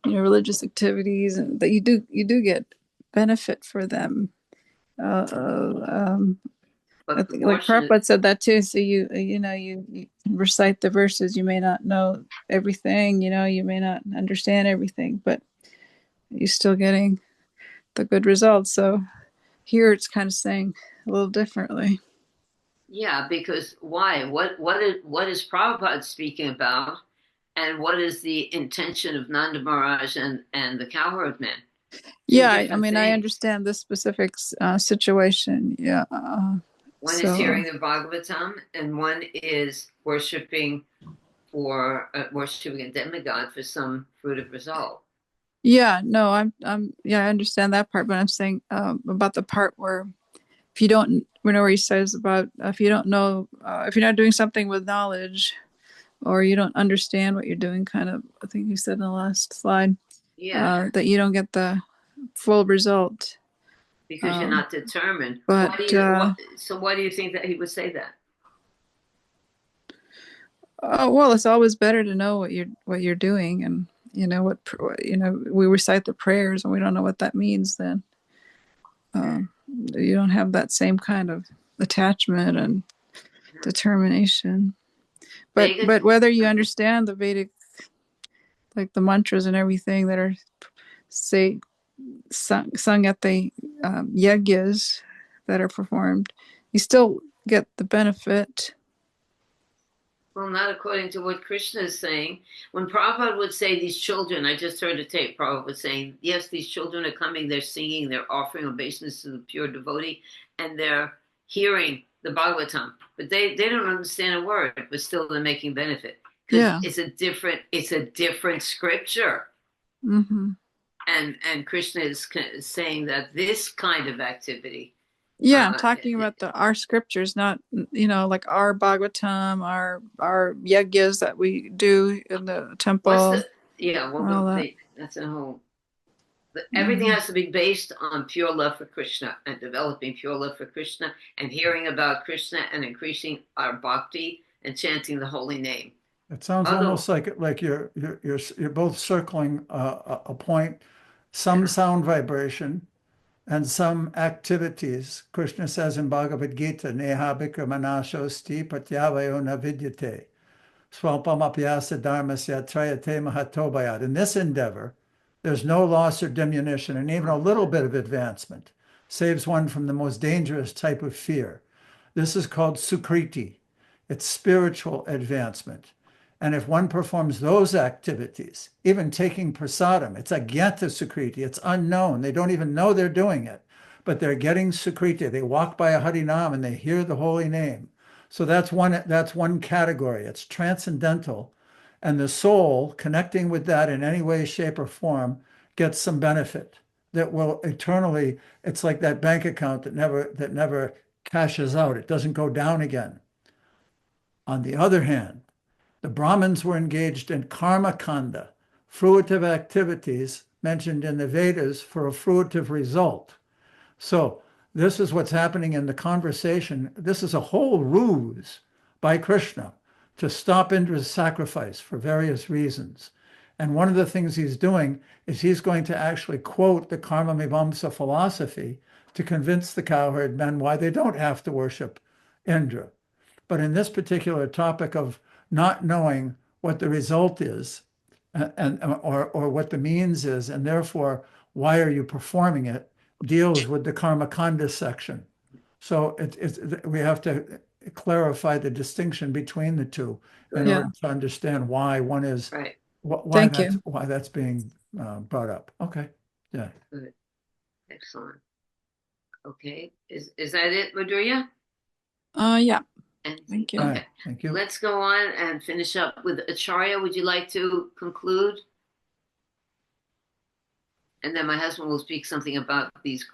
religious activities, and that you do get benefit for them. I think, like Prabhupada said that too. So you recite the verses. You may not know everything. You may not understand everything, but you're still getting the good results. So here it's kind of saying a little differently. Yeah, because why? What is Prabhupada speaking about, and what is the intention of Nanda Maharaj and the cowherd men? I understand this specific situation. Yeah. One is hearing the Bhagavatam, and one is worshiping a demigod for some fruitive result. Yeah, no, I understand that part, but I'm saying about the part where where he says about if you don't know, if you're not doing something with knowledge, or you don't understand what you're doing, kind of, I think he said in the last slide, that you don't get the full result. Because you're not determined. But so why do you think that he would say that? Well, it's always better to know what you're doing, and we recite the prayers and we don't know what that means, then you don't have that same kind of attachment and determination. But whether you understand the Vedic, like the mantras and everything that are sung at the yajnas that are performed, you still get the benefit. Well, not according to what Krishna is saying. When Prabhupada would say these children, I just heard a tape, Prabhupada saying, yes, these children are coming, they're singing, they're offering obeisance to the pure devotee, and they're hearing the Bhagavatam. But they don't understand a word, but still they're making benefit. Because it's a different scripture. Mm-hmm. And Krishna is saying that this kind of activity. Yeah, I'm talking about our scriptures, not like our Bhagavatam, our yajnas that we do in the temple. That's a whole. Everything has to be based on pure love for Krishna and developing pure love for Krishna and hearing about Krishna and increasing our bhakti and chanting the holy name. It sounds almost like you're both circling a point, some sound vibration, and some activities. Krishna says in Bhagavad Gita, Neha Bhikramanashosti Patyavayo Navidyate. Swalpamapyasa dharmasya trayate mahatobayat. In this endeavor, there's no loss or diminution, and even a little bit of advancement saves one from the most dangerous type of fear. This is called sukriti. It's spiritual advancement. And if one performs those activities, even taking prasadam, it's agyata sukriti, it's unknown. They don't even know they're doing it, but they're getting sukriti. They walk by a harinam and they hear the holy name. So that's one category. It's transcendental. And the soul connecting with that in any way, shape, or form gets some benefit that will eternally, it's like that bank account that never cashes out. It doesn't go down again. On the other hand, the Brahmins were engaged in karma kanda, fruitive activities mentioned in the Vedas for a fruitive result. So this is what's happening in the conversation. This is a whole ruse by Krishna to stop Indra's sacrifice for various reasons. And one of the things he's doing is he's going to actually quote the Karma Mimamsa philosophy to convince the cowherd men why they don't have to worship Indra. But in this particular topic of not knowing what the result is or what the means is, and therefore, why are you performing it, deals with the karma kanda section. So we have to clarify the distinction between the two in order to understand why one is, Right. why that's being brought up. Okay, yeah. Good. Excellent. Okay, is that it, Madhurya? Yeah, And, thank you. All okay. right, thank you. Let's go on and finish up with Acharya. Would you like to conclude? And then my husband will speak something about these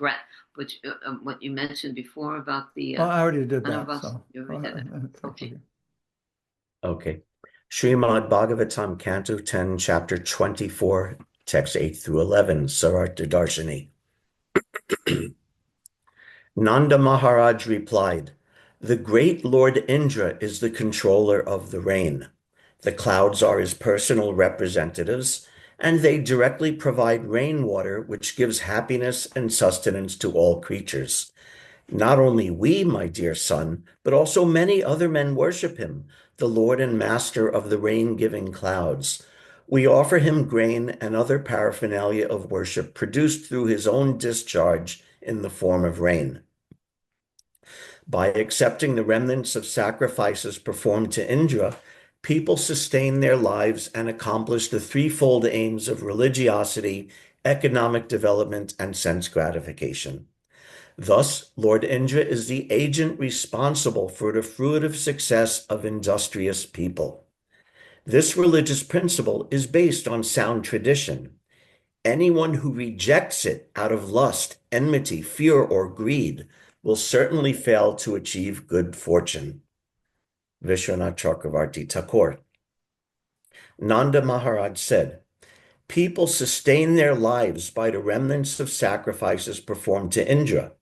which what you mentioned before about the. Well, I already did that. Anavas- So, you already did it. Okay. Okay. Srimad Bhagavatam, Canto 10, Chapter 24, Text 8 through 11, Sarartha Darshini. Nanda Maharaj replied, "The great Lord Indra is the controller of the rain. The clouds are his personal representatives, and they directly provide rainwater, which gives happiness and sustenance to all creatures. Not only we, my dear son, but also many other men worship him, the Lord and Master of the rain-giving clouds. We offer him grain and other paraphernalia of worship produced through his own discharge in the form of rain. By accepting the remnants of sacrifices performed to Indra, people sustain their lives and accomplish the threefold aims of religiosity, economic development, and sense gratification. Thus, Lord Indra is the agent responsible for the fruitive success of industrious people. This religious principle is based on sound tradition. Anyone who rejects it out of lust, enmity, fear, or greed will certainly fail to achieve good fortune." Vishwanath Chakravarti Thakur. Nanda Maharaj said, "People sustain their lives by the remnants of sacrifices performed to Indra.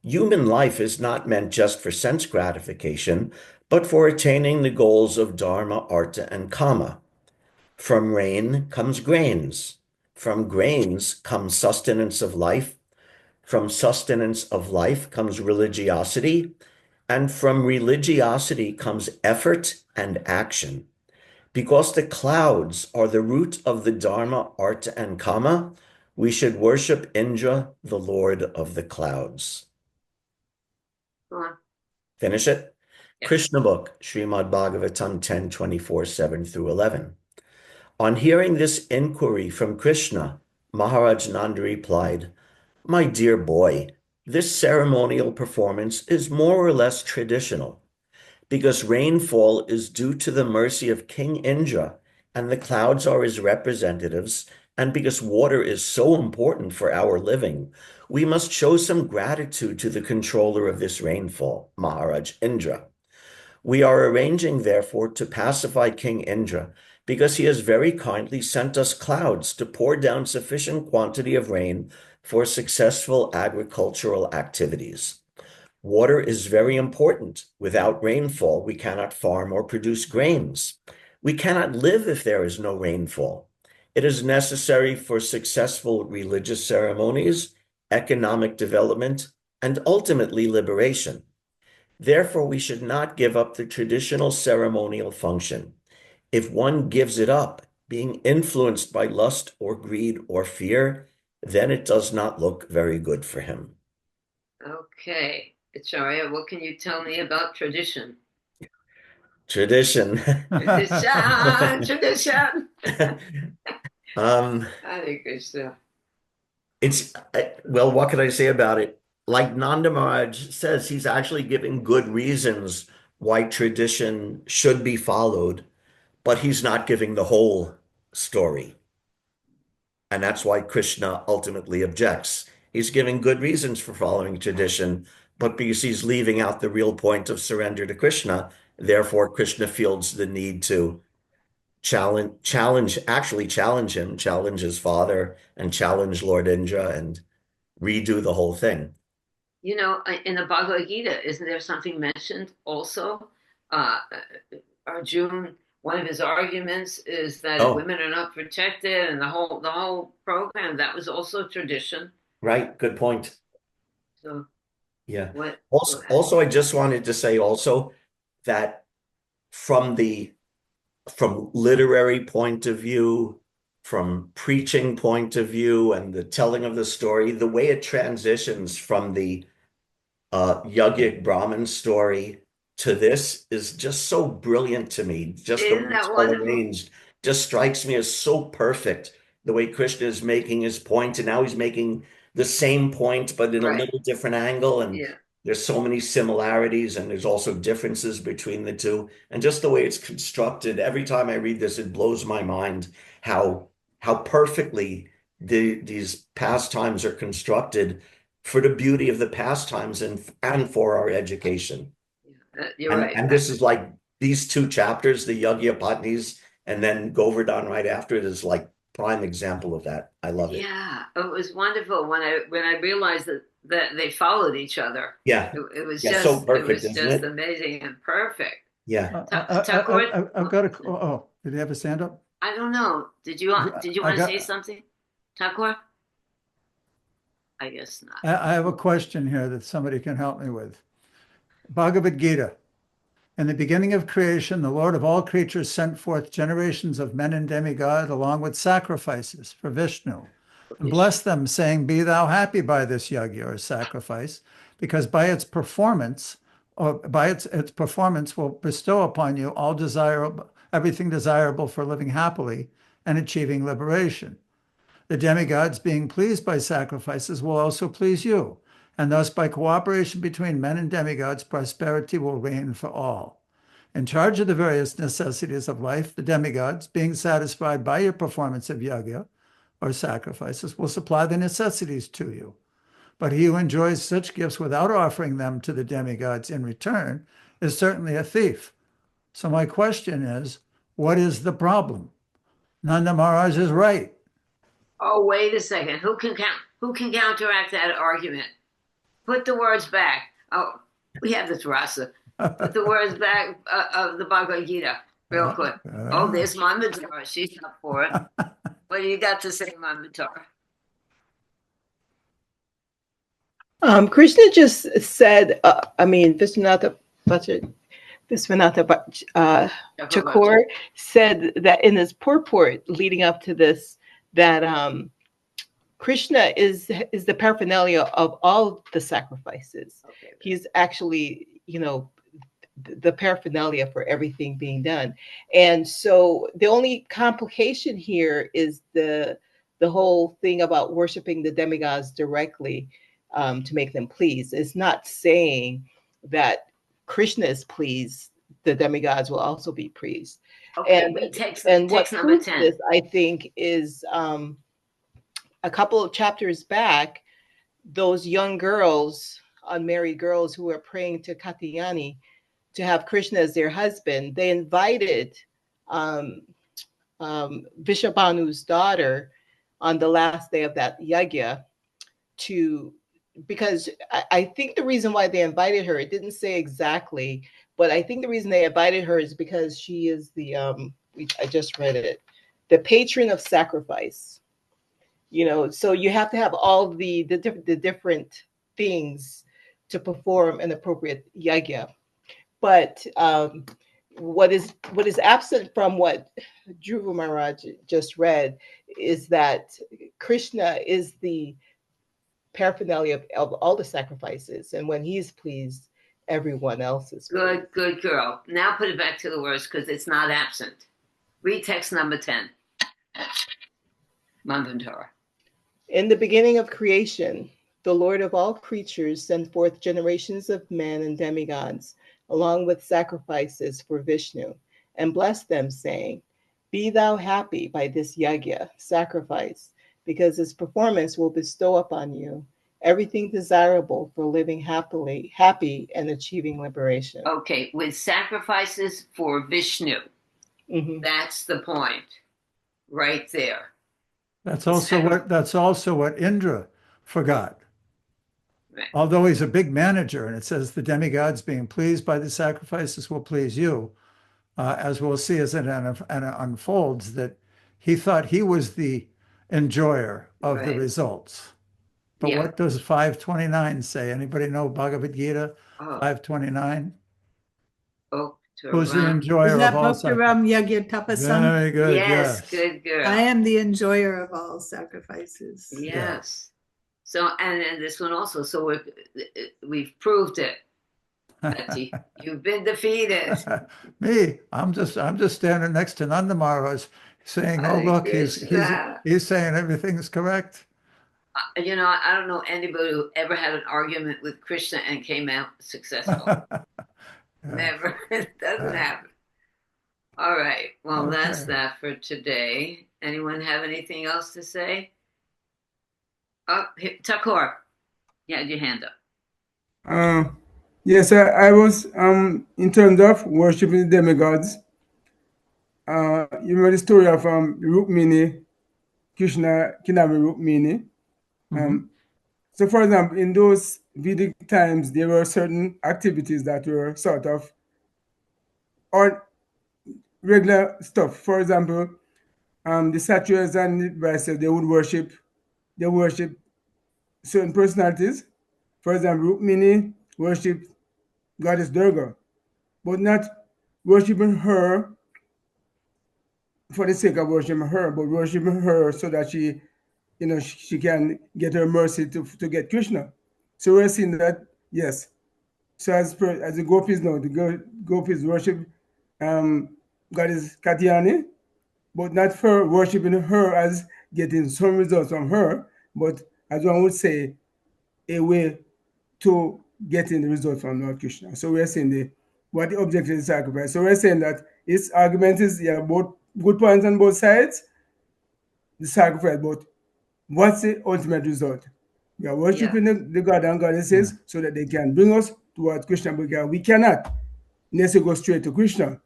Human life is not meant just for sense gratification, but for attaining the goals of dharma, artha, and kama. From rain comes grains. From grains comes sustenance of life. From sustenance of life comes religiosity. And from religiosity comes effort and action. Because the clouds are the root of the dharma, artha, and kama, we should worship Indra, the Lord of the clouds." Go on. Finish it? Yeah. Krishna book, Srimad Bhagavatam 10:24, 7 through 11. On hearing this inquiry from Krishna, Maharaj Nanda replied, "My dear boy, this ceremonial performance is more or less traditional. Because rainfall is due to the mercy of King Indra, and the clouds are his representatives, and because water is so important for our living, we must show some gratitude to the controller of this rainfall, Maharaj Indra. We are arranging, therefore, to pacify King Indra, because he has very kindly sent us clouds to pour down sufficient quantity of rain for successful agricultural activities. Water is very important. Without rainfall, we cannot farm or produce grains. We cannot live if there is no rainfall. It is necessary for successful religious ceremonies economic development, and ultimately liberation. Therefore, we should not give up the traditional ceremonial function. If one gives it up, being influenced by lust or greed or fear, then it does not look very good for him. Okay, Acharya, what can you tell me about tradition? Tradition. Tradition. Hare Krishna. It's, well, what can I say about it? Like Nanda Maharaj says, he's actually giving good reasons why tradition should be followed, but he's not giving the whole story. And that's why Krishna ultimately objects. He's giving good reasons for following tradition, but because he's leaving out the real point of surrender to Krishna, therefore Krishna feels the need to challenge him, challenge his father, and challenge Lord Indra and redo the whole thing. You know, in the Bhagavad Gita, isn't there something mentioned also? Arjuna, one of his arguments is that women are not protected, and the whole program, that was also tradition. Right, good point. So yeah. Also, I just wanted to say also that from literary point of view, from preaching point of view, and the telling of the story, the way it transitions from the Yajnik Brahmin story to this is just so brilliant to me. Just the way it's all arranged just strikes me as so perfect. The way Krishna is making his point, and now he's making the same point, but in a little different angle. And there's so many similarities, and there's also differences between the two. And just the way it's constructed, every time I read this, it blows my mind how perfectly these pastimes are constructed for the beauty of the pastimes and for our education. You're right. And this is like these two chapters, the Yagyapatnis, and then Govardhan right after it is like prime example of that. I love it. Yeah, it was wonderful when I realized that they followed each other. Yeah, it was just so perfect, it was just amazing and perfect. Yeah. I've got a. Oh, did he have a stand up? I don't know. Did you want to say something, Thakur? I guess not. I have a question here that somebody can help me with. Bhagavad Gita. In the beginning of creation, the Lord of all creatures sent forth generations of men and demigods along with sacrifices for Vishnu, and blessed them, saying, "Be thou happy by this yajna or sacrifice, because by its performance, or by its performance will bestow upon you all desirable, everything desirable for living happily and achieving liberation. The demigods, being pleased by sacrifices, will also please you. And thus, by cooperation between men and demigods, prosperity will reign for all. In charge of the various necessities of life, the demigods, being satisfied by your performance of yajna or sacrifices, will supply the necessities to you. But he who enjoys such gifts without offering them to the demigods in return is certainly a thief. So my question is, what is the problem? Nanda Maharaj is right. Oh, wait a second. Who can counteract that argument? Put the words back. Oh, we have this rasa. Put the words back of the Bhagavad Gita real quick. Oh, there's Manvitar. She's up for it. What do you got to say, Manvitar? Krishna just said, Viswanatha Thakur said that in his purport leading up to this, that Krishna is the paraphernalia of all the sacrifices. Okay. He's actually, the paraphernalia for everything being done. And so the only complication here is the whole thing about worshiping the demigods directly to make them pleased. It's not saying that Krishna is pleased, the demigods will also be pleased. Okay, and what proves this, I think, is a couple of chapters back, those young girls, unmarried girls who were praying to Katyayani to have Krishna as their husband, they invited Vishabhanu's daughter on the last day of that yajna because I think the reason why they invited her, it didn't say exactly, but I think the reason they invited her is because she is I just read it, the patron of sacrifice. You know, so you have to have all the different things to perform an appropriate yagya. But what is absent from what Dhruva Maharaj just read is that Krishna is the paraphernalia of all the sacrifices, and when he's pleased, everyone else is pleased. Good girl. Now put it back to the words because it's not absent. Read text number 10. Manvantara. In the beginning of creation, the Lord of all creatures sent forth generations of men and demigods, along with sacrifices for Vishnu, and blessed them, saying, "Be thou happy by this yagya, sacrifice, because its performance will bestow upon you everything desirable for living happy and achieving liberation." Okay, with sacrifices for Vishnu. Mhm. That's the point right there. That's also what Indra forgot. Right. Although he's a big manager, and it says the demigods being pleased by the sacrifices will please you, as we'll see as it unfolds, that he thought he was the enjoyer of the Right. results. But Yeah. what does 529 say? Anybody know Bhagavad Gita Oh, 529? oh, to Who's the Ram. enjoyer Is that of all Bhaktaram Yagya Tapasam? Very good, Yes, yes. good girl. I am the enjoyer of all sacrifices. Yes. So, and then this one also. So we've proved it, Betty. You've been defeated. Me, I'm just standing next to Nanda Maharaj saying, oh, Hare look, Krishna. he's saying everything's correct. You know, I don't know anybody who ever had an argument with Krishna and came out successful. Never. It doesn't happen. All right. Well, that's Okay. that for today. Anyone have anything else to say? Oh, Thakur, you had your hand up. Yes, I was in terms of worshiping the demigods. You know the story of Rukmini, Krishna Kinami Rukmini. So, for example, in those Vedic times, there were certain activities that were sort of or regular stuff. For example, the Satyas and the Vaishyas, they worship certain personalities. For example, Rukmini worship goddess Durga, but not worshiping her for the sake of worshiping her, but worshiping her so that she, she can get her mercy to get Krishna. So we're seeing that, yes. So as the gopis know, the gopis worship goddess Katyani, but not for worshiping her as getting some results from her, but as one would say, a way to getting the result from Lord Krishna. So we're saying what the object is the sacrifice. So we're saying that its argument is both good points on both sides, the sacrifice, but what's the ultimate result? We are worshiping the God and goddesses so that they can bring us towards Krishna, because we cannot necessarily go straight to Krishna.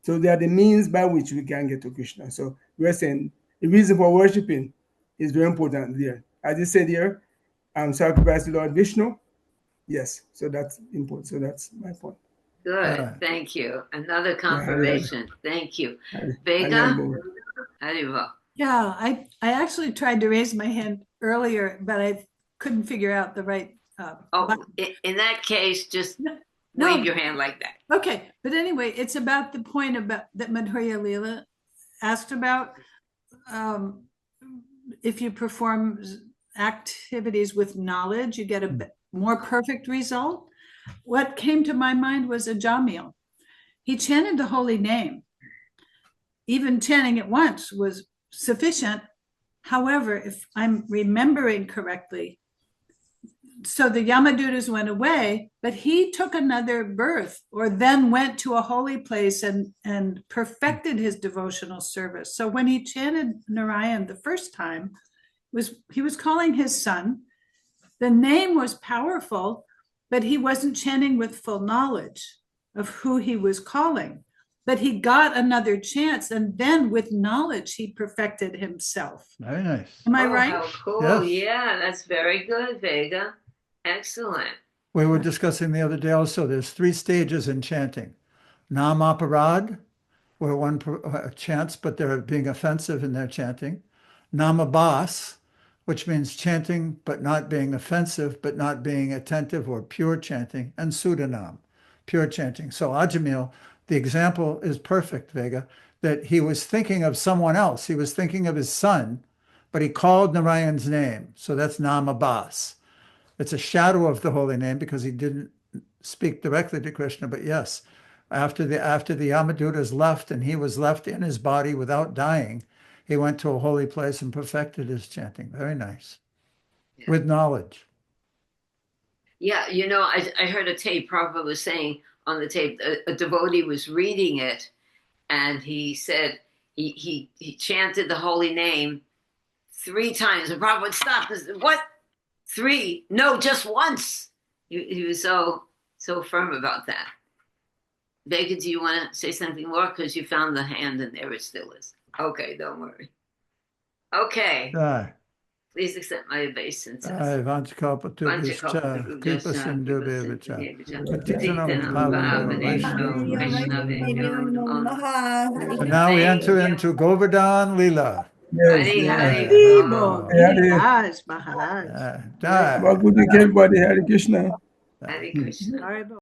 So they are the means by which we can get to Krishna. So we're saying the reason for worshiping is very important there. As you said here, sacrifice to Lord Vishnu. Yes, so that's important. So that's my point. Good, thank you. Another confirmation. Thank you. Vega, Haribo. Yeah, I actually tried to raise my hand earlier, but I couldn't figure out the right. In that case, just wave your hand like that. Okay, but anyway, it's about the point about that Madhurya Leela asked about. If you perform activities with knowledge, you get a more perfect result. What came to my mind was Ajamil. He chanted the holy name. Even chanting it once was sufficient. However, if I'm remembering correctly, so the Yamadutas went away, but he took another birth or then went to a holy place and perfected his devotional service. So when he chanted Narayan the first time, he was calling his son. The name was powerful, but he wasn't chanting with full knowledge of who he was calling. But he got another chance, and then with knowledge, he perfected himself. Very nice. Am I right? How cool. Yes. Yeah, that's very good, Vega. Excellent. We were discussing the other day also, there's 3 stages in chanting. Nam aparad, where one chants, but they're being offensive in their chanting. Namabas, which means chanting, but not being offensive, but not being attentive, or pure chanting, and Sudanam, pure chanting. So Ajamil, the example is perfect, Vega, that he was thinking of someone else. He was thinking of his son, but he called Narayan's name. So that's Nam Abbas. It's a shadow of the holy name because he didn't speak directly to Krishna, but yes, after the Yamadutas left and he was left in his body without dying, he went to a holy place and perfected his chanting. Very nice. Yeah. With knowledge. Yeah, I heard a tape. Prabhupada was saying on the tape, a devotee was reading it, and he said he chanted the holy name 3 times, and Prabhupada stopped and said, "What? 3? No, just once." He was so firm about that. Vega, do you want to say something more? Because you found the hand, and there it still is. Okay, don't worry. Okay. Please accept my obeisances. Vanchakalpatubhishcha, Kripasindhubhyavicha, And now we enter into Govardhan Lila. Yes, Hari, yes. Hari. Maharaj, Maharaj. Well, good to everybody. Hare Krishna. Hare Krishna.